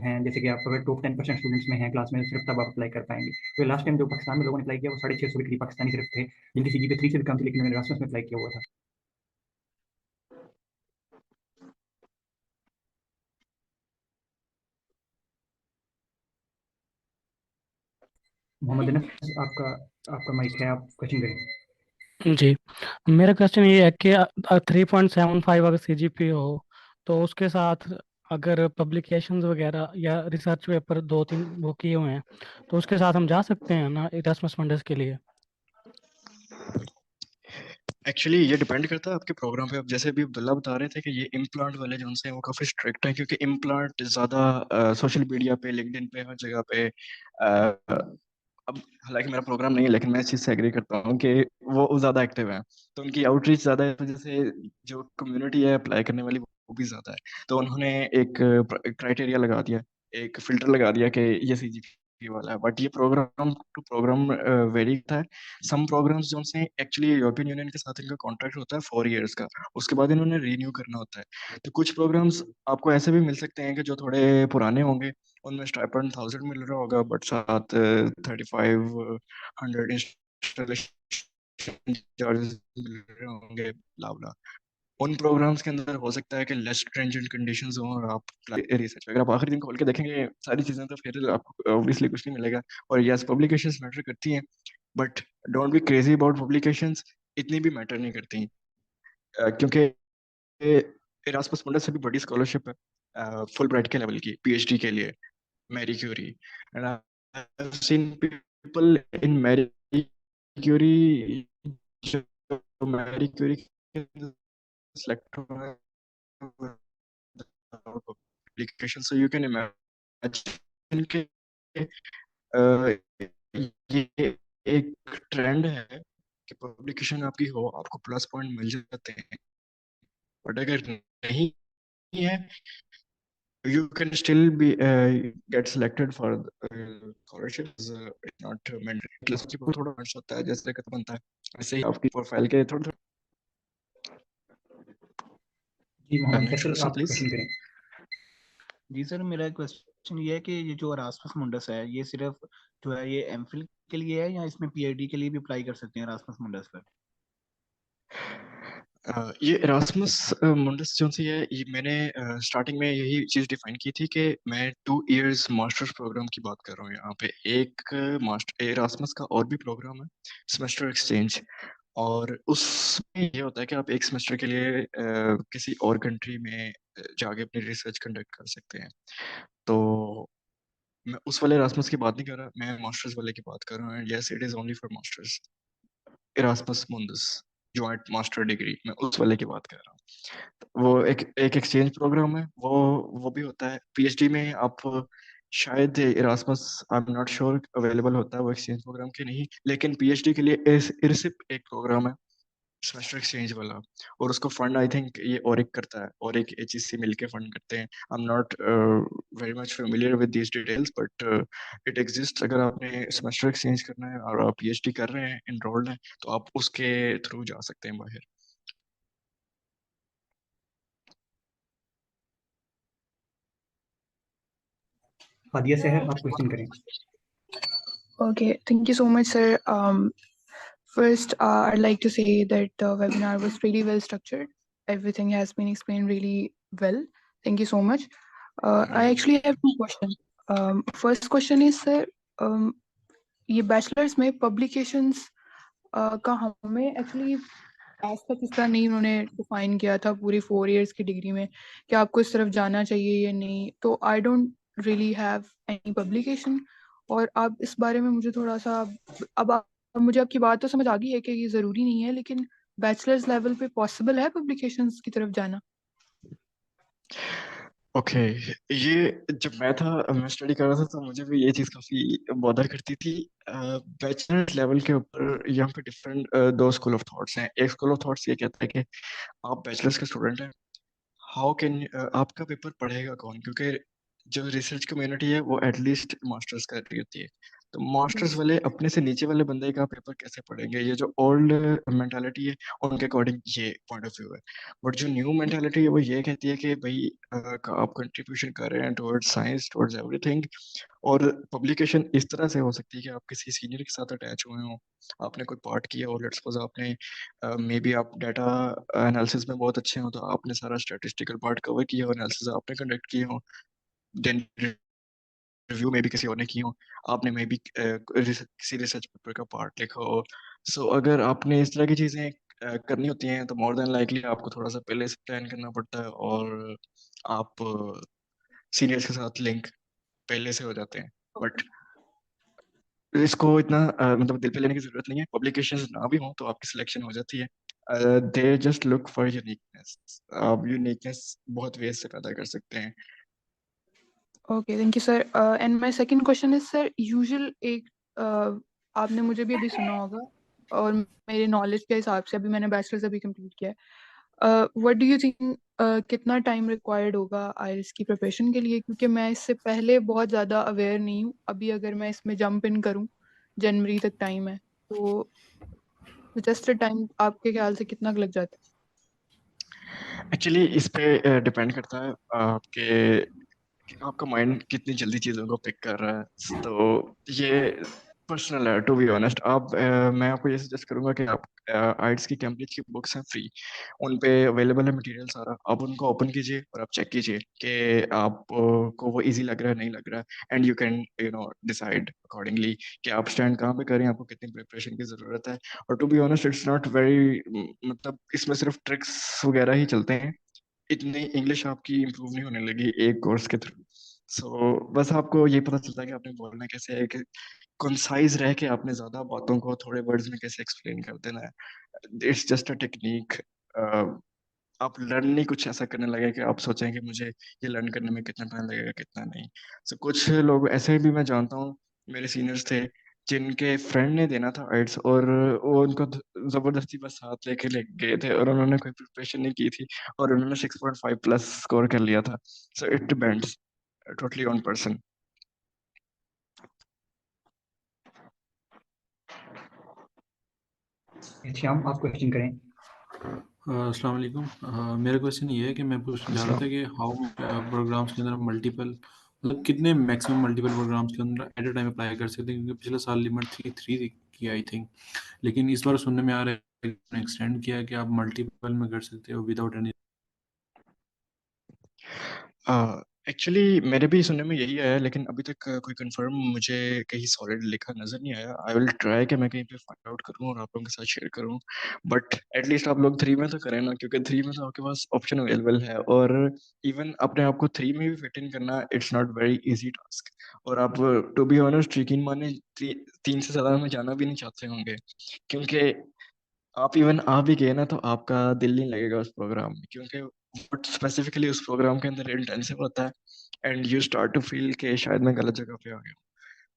हैं, जैसे कि आप अगर टॉप 10% स्टूडेंट्स में हैं क्लास में, तो सिर्फ तब आप अप्लाई कर पाएंगे। तो लास्ट टाइम जो पाकिस्तान में लोगों ने अप्लाई किया वो 650 के करीब पाकिस्तानी सिर्फ थे, जिनकी सीजीपी 3 से भी कम थी, लेकिन उन्होंने एरास्मस में अप्लाई किया हुआ था। मोहम्मद अनस, आपका आपका माइक है, आप क्वेश्चन करें। जी, मेरा क्वेश्चन ये है कि 3.75 अगर सीजीपी हो तो उसके साथ अगर पब्लिकेशंस वगैरह या रिसर्च पेपर 2-3 वो किए हुए हैं तो उसके साथ हम जा सकते हैं ना इरास्मस फंडस के लिए? एक्चुअली ये डिपेंड करता है आपके प्रोग्राम पे। अब जैसे अभी अब्दुल्ला बता रहे थे कि ये इम्प्लांट वाले जो उनसे हैं वो काफ़ी स्ट्रिक्ट हैं, क्योंकि इम्प्लांट ज़्यादा सोशल मीडिया पे, लिंक्डइन पे, हर जगह पे अब हालांकि मेरा प्रोग्राम नहीं है लेकिन मैं इस चीज़ से एग्री करता हूँ कि वो ज़्यादा एक्टिव हैं, तो उनकी आउटरीच ज़्यादा है, इस वजह से जो कम्युनिटी है अप्लाई करने वाली वो भी ज़्यादा है। तो उन्होंने एक क्राइटेरिया लगा दिया, एक फिल्टर लगा दिया कि ये सीजीपी वाला है। बट ये प्रोग्राम टू प्रोग्राम वेरी होता है। सम प्रोग्राम्स जो से एक्चुअली यूरोपियन यूनियन के साथ इनका कॉन्ट्रैक्ट होता है 4 years का, उसके बाद इन्होंने रीन्यू करना होता है। तो कुछ प्रोग्राम्स आपको ऐसे भी मिल सकते हैं कि जो थोड़े पुराने होंगे, उनमें स्टाइपेंड 1000 मिल रहा होगा, बट साथ 3500 इंस्टॉलेशन चार्जेस मिल रहे होंगे, blah blah। उन प्रोग्राम्स के अंदर हो सकता है कि लेस स्ट्रिंजेंट कंडीशंस हों, और आप रिसर्च अगर आप आखिरी दिन खोल के देखेंगे सारी चीज़ें, तो फिर आपको ऑब्वियसली कुछ नहीं मिलेगा। और यस, पब्लिकेशंस मैटर करती हैं, but don't be crazy about publications, इतनी भी मैटर नहीं करती। क्योंकि इरास्मस मुंडस से भी बड़ी स्कॉलरशिप है फुल ब्राइट के लेवल की, पीएचडी के लिए, Marie Curie. And I have seen people in Marie Curie, जो मैरी क्यूरी सेलेक्ट हुए publication. So you can imagine के ये एक ट्रेंड है कि पब्लिकेशन आपकी हो, आपको प्लस पॉइंट मिल जाते हैं। बट अगर नहीं है, you can still be get selected for scholarships, not mandatory। Plus की थोड़ा खर्च होता है, जैसे कि बनता है वैसे ही आपकी प्रोफाइल के थोड़ा जी थोड़ा। मोहम्मद नेक्स्ट फैसल, क्वेश्चन आप प्लीज। क्वेश्चन करें। जी सर, मेरा क्वेश्चन ये है कि ये जो एरास्मस मुंडस है, ये सिर्फ जो है ये एमफिल के लिए है, या इसमें पीएचडी के लिए भी अप्लाई कर सकते हैं एरास्मस मुंडस पर? ये इरास्मस मुंडस जो सी है, ये मैंने स्टार्टिंग में यही चीज़ डिफाइन की थी कि मैं 2 years मास्टर्स प्रोग्राम की बात कर रहा हूँ। यहाँ पे एक मास्टर इरास्मस का और भी प्रोग्राम है, सेमेस्टर एक्सचेंज। और उसमें ये होता है कि आप एक सेमेस्टर के लिए किसी और कंट्री में जाके अपनी रिसर्च कंडक्ट कर सकते हैं। तो मैं उस वाले इरास्मस की बात नहीं कर रहा, मैं मास्टर्स वाले की बात कर रहा हूँ। Yes, it is only for masters, Erasmus Mundus joint master degree, मैं उस वाले की बात कर रहा हूँ। वो एक एक्सचेंज प्रोग्राम है, वो भी होता है। पीएचडी में आप शायद Erasmus, I am not sure available होता है वो एक्सचेंज प्रोग्राम के नहीं, लेकिन पीएचडी के लिए इरसिप एक प्रोग्राम है, सेमेस्टर एक्सचेंज वाला। और उसको फंड आई थिंक ये ओरिक करता है, और एक एचईसी मिलके फंड करते हैं। I am not very much familiar with these details, but it exist. अगर आपने सेमेस्टर एक्सचेंज करना है और आप पीएचडी कर रहे हैं, इनरोल्ड हैं, तो आप उसके थ्रू जा सकते हैं बाहर। फादिया सहर, आप क्वेश्चन करें। Okay, thank you so much, sir. First, I'd like to say that the webinar was really well structured. Everything has been explained really well. Thank you so much. I actually have two questions. First question is, sir, ये bachelors में publications का हमें actually आज तक इस तरह नहीं उन्होंने डिफाइन किया था पूरी 4 years की डिग्री में कि आपको इस तरफ जाना चाहिए या नहीं। तो I don't really have any publication, और आप इस बारे में मुझे थोड़ा सा अब मुझे आपकी बात तो समझ आ गई है कि ये ज़रूरी नहीं है, लेकिन बैचलर्स लेवल पे पॉसिबल है पब्लिकेशंस की तरफ जाना? ओके, ये जब मैं स्टडी कर रहा था तो मुझे भी ये चीज़ काफ़ी बॉदर करती थी। बैचलर लेवल के ऊपर यहाँ पे डिफरेंट दो स्कूल ऑफ थॉट्स हैं। एक स्कूल ऑफ थॉट्स ये कहता है कि आप बैचलर्स के स्टूडेंट हैं, हाउ कैन आपका पेपर पढ़ेगा कौन, क्योंकि जो रिसर्च कम्युनिटी है वो एटलीस्ट मास्टर्स कर रही होती है। तो मास्टर्स वाले अपने से नीचे वाले बंदे का पेपर कैसे पढ़ेंगे? ये जो ओल्ड मेंटालिटी है उनके अकॉर्डिंग ये पॉइंट ऑफ व्यू है। बट जो न्यू मेंटालिटी है वो ये कहती है कि भाई आप कंट्रीब्यूशन कर रहे हैं टुवर्ड्स साइंस, टुवर्ड्स एवरीथिंग। और पब्लिकेशन इस तरह से हो सकती है कि आप किसी सीनियर के साथ अटैच हुए हो, आपने कोई पार्ट किया हो, लेट्स सपोज आपने मे बी आप डाटा एनालिसिस में बहुत अच्छे हो, तो आपने सारा स्टैटिस्टिकल पार्ट कवर किया हो, एनालिसिस आपने कंडक्ट किए हो, देन रिव्यू में भी किसी और ने की हो, आपने मे भी किसी रिसर्च पेपर का पार्ट लिखा हो। सो अगर आपने इस तरह की चीज़ें करनी होती हैं तो मोर देन लाइकली आपको थोड़ा सा पहले से प्लान करना पड़ता है, और आप सीनियर्स के साथ लिंक पहले से हो जाते हैं। बट इसको इतना मतलब दिल पे लेने की जरूरत नहीं है, पब्लिकेशंस ना भी हो तो आपकी सिलेक्शन हो जाती है। They just look for uniqueness, आप यूनिकनेस बहुत वेज से पैदा कर सकते हैं। Okay, thank you, sir. And my second question is, sir, usual एक आपने मुझे भी अभी सुना होगा और मेरे नॉलेज के हिसाब से अभी मैंने बैचलर्स अभी कंप्लीट किया है। व्हाट डू यू थिंक कितना टाइम रिक्वायर्ड होगा आइल्स की प्रिपरेशन के लिए? क्योंकि मैं इससे पहले बहुत ज़्यादा अवेयर नहीं हूँ। अभी अगर मैं इसमें जंप इन करूँ, जनवरी तक टाइम है, तो जस्ट टाइम आपके ख्याल से कितना लग जाता है? एक्चुअली इस पे डिपेंड करता है आपका माइंड कितनी जल्दी चीज़ों को पिक कर रहा है। तो ये पर्सनल है, टू बी ऑनेस्ट। मैं आपको ये सजेस्ट करूंगा कि आप आइट्स की कैम्ब्रिज की बुक्स हैं फ्री, उन पे अवेलेबल है मटेरियल सारा, आप उनको ओपन कीजिए और आप चेक कीजिए कि आप को वो इजी लग रहा है नहीं लग रहा है, and you can decide accordingly कि आप स्टैंड कहाँ पे करें, आपको कितनी प्रिपरेशन की ज़रूरत है। और to be honest it's not very, मतलब इसमें सिर्फ ट्रिक्स वगैरह ही चलते हैं, इतनी इंग्लिश आपकी इम्प्रूव नहीं होने लगी एक कोर्स के थ्रू। सो बस आपको ये पता चलता है कि आपने बोलना कैसे है, कि कंसाइज रह के आपने ज्यादा बातों को थोड़े वर्ड्स में कैसे एक्सप्लेन कर देना है। It's just a technique. आप लर्न नहीं कुछ ऐसा करने लगे कि आप सोचें कि मुझे ये लर्न करने में कितना टाइम लगेगा कितना नहीं। सो कुछ लोग ऐसे भी मैं जानता हूँ, मेरे सीनियर्स थे जिनके फ्रेंड ने देना था आइट्स, और वो उनको जबरदस्ती बस साथ लेके ले गए थे, और उन्होंने कोई प्रिपरेशन नहीं की थी, और उन्होंने 6.5 प्लस स्कोर कर लिया था। So it depends totally on person. Shyam, आप क्वेश्चन करें। अस्सलाम वालेकुम। मेरा क्वेश्चन ये है कि मैं पूछना चाह रहा था कि हाउ प्रोग्राम्स के अंदर मल्टीपल, मतलब कितने मैक्सिमम मल्टीपल प्रोग्राम्स के अंदर एट अ टाइम अप्लाई कर सकते हैं, क्योंकि पिछले साल लिमिट थी 3 की आई थिंक, लेकिन इस बार सुनने में आ रहा है कि एक्सटेंड किया है कि आप मल्टीपल में कर सकते हो विदाउट एनी। एक्चुअली मेरे भी सुनने में यही आया है, लेकिन अभी तक कोई कंफर्म मुझे कहीं सॉलिड लिखा नज़र नहीं आया। आई विल ट्राई कि मैं कहीं पे फाइंड आउट करूं और आप लोगों के साथ शेयर करूं। बट एटलीस्ट आप लोग 3 में तो करें ना, क्योंकि 3 में तो आपके पास ऑप्शन अवेलेबल है, और इवन अपने आप को 3 में भी फिट इन करना it's not very easy task. और आप टू बी ऑनेस्ट यकीन माने 3 से ज़्यादा में जाना भी नहीं चाहते होंगे, क्योंकि आप इवन आ भी गए ना तो आपका दिल नहीं लगेगा उस प्रोग्राम में, क्योंकि बट स्पेसिफिकली उस प्रोग्राम के अंदर इंटेंसिव होता है, and you start to feel कि शायद मैं गलत जगह पे आ गया।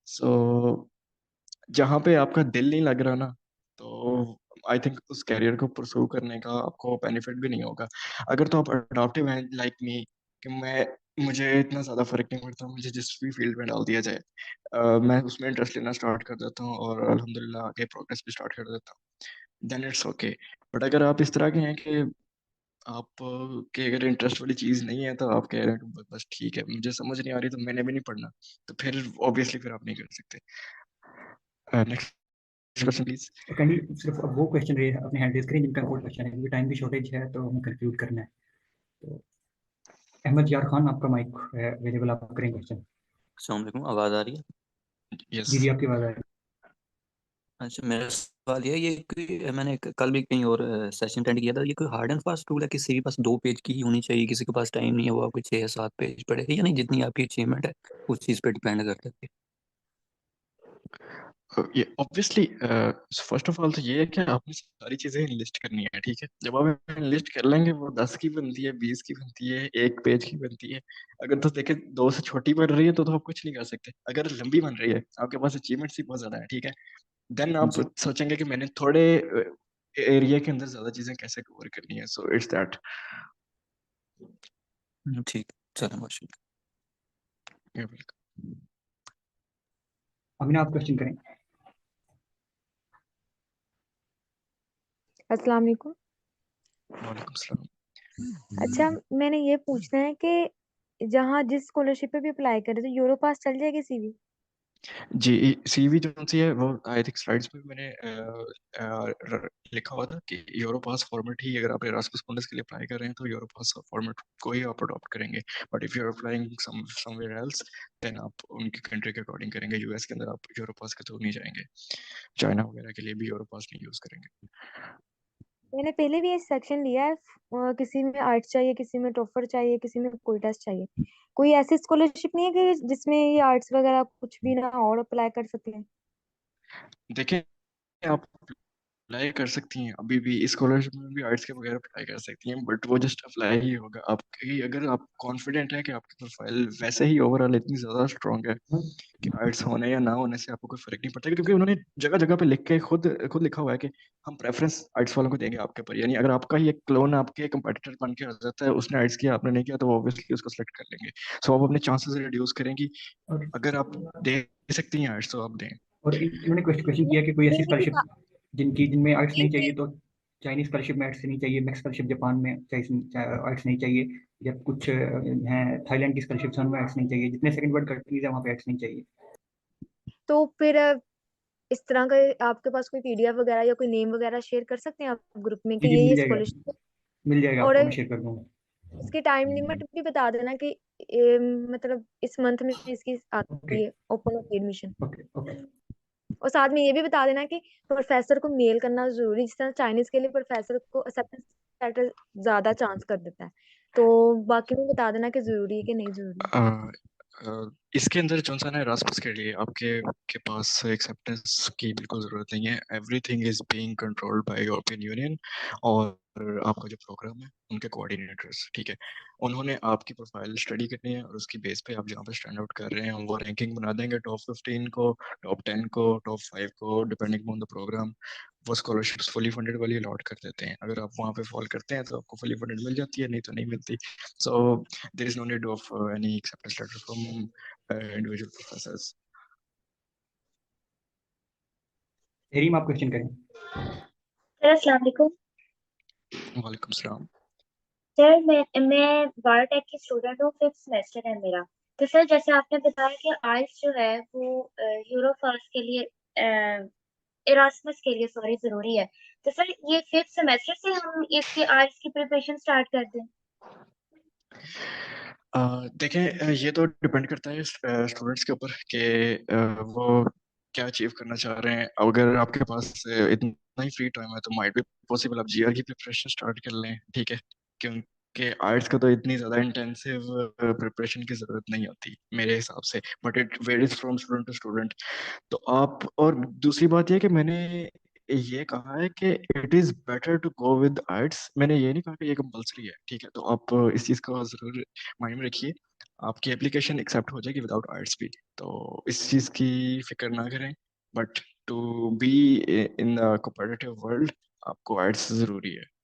सो जहाँ पे आपका दिल नहीं लग रहा ना, तो आई थिंक उस कैरियर को परस्यू करने का आपको बेनिफिट भी नहीं होगा। अगर तो आप अडॉप्टिव हैं लाइक मी, कि मुझे इतना ज़्यादा फर्क नहीं पड़ता, मुझे जिस भी फील्ड में डाल दिया जाए मैं उसमें इंटरेस्ट लेना स्टार्ट कर देता हूँ, और अल्हम्दुलिल्लाह आगे प्रोग्रेस भी स्टार्ट कर देता हूँ, देन इट्स ओके। बट अगर आप इस तरह के हैं कि आप के अगर इंटरेस्ट वाली चीज़ नहीं है, तो आप कह रहे हैं कि बस ठीक है, मुझे समझ नहीं आ रही तो मैंने भी नहीं पढ़ना, तो फिर ऑब्वियसली फिर आप नहीं कर सकते। Next question please. तो कैंडी सिर्फ अब वो क्वेश्चन रहे अपने हैंड रेज करें जिनका इम्पोर्टेंट क्वेश्चन है, क्योंकि टाइम की शॉर्टेज है तो हमें कंक्लूड करना है। तो अहमद यार खान, आपका माइक है अवेलेबल, आप करें क्वेश्चन। अस्सलाम वालेकुम, आवाज़ आ रही है? यस। जी जी, आपकी आवाज़ आ रही है। अच्छा, मेरा सवाल ये कि मैंने कल भी कहीं और सेशन अटेंड किया था, ये कोई हार्ड एंड फास्ट रूल है किसी के पास 2 पेज की ही होनी चाहिए, किसी के पास टाइम नहीं है वो आपको 6 या 7 पेज पढ़े, या नहीं जितनी आपकी अचीवमेंट है उस चीज़ पे डिपेंड करता है? ये ऑब्वियसली फर्स्ट ऑफ ऑल तो ये है कि आपने सारी चीजें लिस्ट करनी है, ठीक है। जब आप लिस्ट कर लेंगे, वो 10 की बनती है, 20 की बनती है, 1 पेज की बनती है। अगर तो देखे 2 से छोटी बन रही है तो आप कुछ नहीं कर सकते। अगर लंबी बन रही है, आपके पास अचीवमेंट्स ही बहुत ज्यादा है, ठीक है, देन आप जी सोचेंगे कि मैंने थोड़े एरिया के अंदर ज्यादा चीजें कैसे कवर करनी है। So it's that. ठीक, चलो माशाल्लाह। अमीना, आप क्वेश्चन करें। अस्सलाम वालेकुम। वालेकुम सलाम। अच्छा, मैंने ये पूछना है कि जहाँ जिस स्कॉलरशिप पे भी अप्लाई करे तो यूरो पास चल जाएगी सीवी? जी सीवी जो सी है वो आई थिंक स्लाइड्स पे मैंने लिखा हुआ था कि यूरोपास फॉर्मेट ही, अगर आप एरास्मस मुंडस के लिए अप्लाई कर रहे हैं तो यूरोपास फॉर्मेट को ही आप अडॉप्ट करेंगे। But if you are applying somewhere else then आप उनकी कंट्री के अकॉर्डिंग करेंगे। यूएस के अंदर आप यूरोपास के थ्रू नहीं जाएंगे, चाइना वगैरह के लिए भी यूरोपास नहीं यूज करेंगे। मैंने पहले भी ये सेक्शन लिया है। किसी में आर्ट्स चाहिए, किसी में टॉपर चाहिए, किसी में कोई टेस्ट चाहिए। कोई ऐसी स्कॉलरशिप नहीं है कि जिसमें ये आर्ट्स वगैरह कुछ भी ना हो और अप्लाई कर सके? देखिए आप अप्लाई कर सकती हैं, अभी भी स्कॉलरशिप में भी आर्ट्स के बगैर अप्लाई कर सकती हैं, बट वो जस्ट अप्लाई ही होगा आपकी अगर आप कॉन्फिडेंट है कि आपकी प्रोफाइल वैसे ही ओवरऑल इतनी ज़्यादा स्ट्रांग है कि आर्ट्स होने या ना होने से आपको कोई फर्क नहीं पड़ता, क्योंकि उन्होंने जगह जगह पे लिख के खुद खुद लिखा हुआ है कि हम प्रेफरेंस आर्ट्स वालों को देंगे आपके ऊपर। यानी अगर आपका ही एक क्लोन आपके कंपटीटर बन के आ जाता है, उसने आर्ट्स किया आपने नहीं किया, तो वो ऑब्वियसली उसको सेलेक्ट कर लेंगे। सो आप अपने चांसेस रिड्यूस करेंगी। और अगर आप दे सकती हैं आर्ट्स तो आप दें। इन्होंने क्वेश्चन किया कि कोई ऐसी मैंने ये भी स्कॉलरशिप जिनमें आर्ट्स नहीं चाहिए, कि तो चाइनीज स्कॉलरशिप में आर्ट्स नहीं चाहिए, मैक्स स्कॉलरशिप जापान में आर्ट्स नहीं चाहिए, या कुछ हैं थाईलैंड की स्कॉलरशिप उनमें आर्ट्स नहीं चाहिए, जितने सेकंड वर्ल्ड कंट्रीज है वहाँ पे आर्ट्स नहीं चाहिए। तो फिर इस तरह का आपके पास कोई पीडीएफ वगैरह या कोई नेम वगैरह शेयर कर सकते हैं आप ग्रुप में कि जी जी, ये स्कॉलरशिप है? मिल जाएगा और आपको, मैं शेयर कर दूंगा। इसकी टाइम लिमिट भी बता देना कि मतलब इस मंथ में इसकी ओके आती है ओपन होती है एडमिशन। Okay okay. और साथ में ये भी बता देना कि प्रोफेसर को मेल करना जरूरी, जिस तरह चाइनीज के लिए प्रोफेसर को एक्सेप्टेंस लेटर ज्यादा चांस कर देता है। तो बाकी में बता देना कि जरूरी है कि नहीं जरूरी। इसके अंदर जो सा ना एरास्मस के लिए आपके के पास एक्सेप्टेंस की बिल्कुल ज़रूरत नहीं है। Everything is being controlled by European union. और आपका जो प्रोग्राम है उनके कोऑर्डिनेटर्स, ठीक है, उन्होंने आपकी प्रोफाइल स्टडी करनी है और उसकी बेस पे आप जहाँ पे स्टैंड आउट कर रहे हैं वो रैंकिंग बना देंगे, टॉप 15 को, टॉप 10 को, टॉप 5 को, डिपेंडिंग ऑन द प्रोग्राम। वो स्कॉलरशिप्स फुली फंडेड वाली अलॉट कर देते हैं। अगर आप वहाँ पे फॉल करते हैं तो आपको फुली फंडेड मिल जाती है, नहीं तो नहीं मिलती। So there is no need of any acceptance letter from individual professors. Hareem, आप क्वेश्चन करें। सर अस्सलाम वालेकुम। वालेकुम सलाम। सर मैं बायोटेक की स्टूडेंट हूँ, 5th सेमेस्टर है मेरा। तो सर जैसे आपने बताया कि आइल्स जो है वो यूरोफास्ट के लिए, इरास्मस के लिए सॉरी जरूरी है। तो सर ये 5th सेमेस्टर से हम इसकी आइल्स की प्रिपरेशन स्टार्ट कर दें? देखें ये तो डिपेंड करता है स्टूडेंट्स के ऊपर कि वो क्या अचीव करना चाह रहे हैं। अगर आपके पास इतना ही फ्री टाइम है तो माइट भी पॉसिबल आप जीआर की प्रिपरेशन स्टार्ट कर लें, ठीक है, क्योंकि आर्ट्स का तो इतनी ज़्यादा इंटेंसिव प्रिपरेशन की ज़रूरत नहीं होती मेरे हिसाब से, but it varies from student to student. तो आप, और दूसरी बात यह कि मैंने ये कहा है कि it is better to go with arts, मैंने ये नहीं कहा कि ये कंपलसरी है, ठीक है। तो आप इस चीज़ को जरूर माइंड में रखिए। आपकी एप्लीकेशन एक्सेप्ट हो जाएगी विदाउट आर्ट्स भी, तो इस चीज़ की फिक्र ना करें। But to be in the competitive world आपको आर्ट्स ज़रूरी है।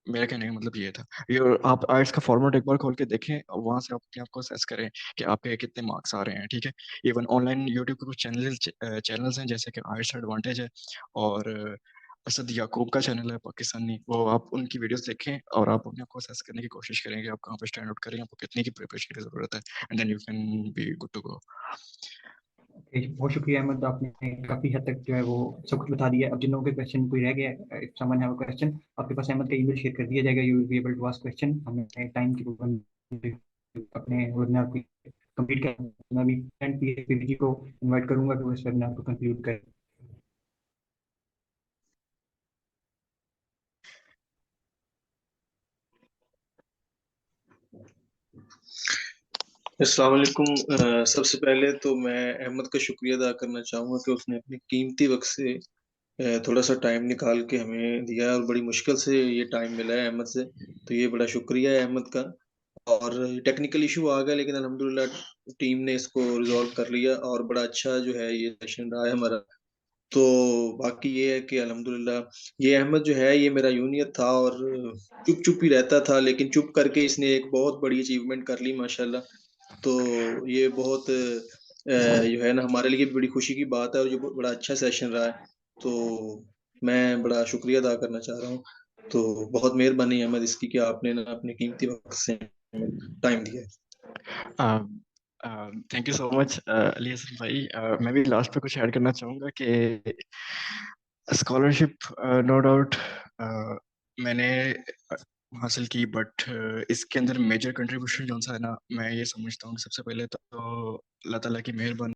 मेरा कहने का मतलब ये था। ये आप आर्ट्स का फॉर्मेट एक बार खोल के देखें, वहां से आप अपने आप को असेस करें कि आपके कितने मार्क्स आ रहे हैं, ठीक है। इवन ऑनलाइन यूट्यूब के कुछ चैनल्स हैं जैसे कि आर्ट्स एडवांटेज है, और असद याकूब का चैनल है पाकिस्तानी, वो आप उनकी वीडियोस देखें और आप अपने आप को असेस करने की कोशिश करें कि आप कहाँ पे स्टैंड आउट करें, आपको कितनी की प्रिपरेशन की जरूरत है, and then you can be good to go. बहुत शुक्रिया अहमद, आपने काफी हद तक जो है वो सब कुछ बता दिया। अब जिन लोगों के क्वेश्चन कोई रह गया, if someone have a question, आपके पास अहमद का ईमेल शेयर कर दिया जाएगा, you will be able to ask question. हमें टाइम की पाबंदी अपने वेबिनार को कंप्लीट कर, मैं भी पीवीजी को इनवाइट करूंगा कि वो इस वेबिनार को कंक्लूड करें। अस्सलाम वालेकुम। सबसे पहले तो मैं अहमद का शुक्रिया अदा करना चाहूँगा कि उसने अपने कीमती वक्त से थोड़ा सा टाइम निकाल के हमें दिया है, और बड़ी मुश्किल से ये टाइम मिला है अहमद से, तो ये बड़ा शुक्रिया है अहमद का। और टेक्निकल इशू आ गया लेकिन अल्हम्दुलिल्लाह टीम ने इसको रिजॉल्व कर लिया, और बड़ा अच्छा जो है ये सेशन रहा है हमारा। तो बाकी ये है कि अल्हम्दुलिल्लाह ये अहमद जो है ये मेरा जूनियर था, और चुप चुप ही रहता था, लेकिन चुप करके इसने एक बहुत बड़ी अचीवमेंट कर ली माशाल्लाह। तो ये बहुत जो है ना हमारे लिए भी बड़ी खुशी की बात है, और जो बड़ा अच्छा सेशन रहा है। तो मैं बड़ा शुक्रिया अदा करना चाह रहा हूँ। तो बहुत मेहरबानी अहमद इसकी कि आपने ना अपने कीमती वक्त से टाइम दिया है। Thank you so much Ali Hasan भाई। मैं भी लास्ट पे कुछ ऐड करना चाहूँगा कि स्कॉलरशिप नो डाउट मैंने हासिल की, बट इसके अंदर मेजर कंट्रीब्यूशन जो सा है ना, मैं ये समझता हूँ कि सबसे पहले तो अल्लाह ताला की मेहरबानी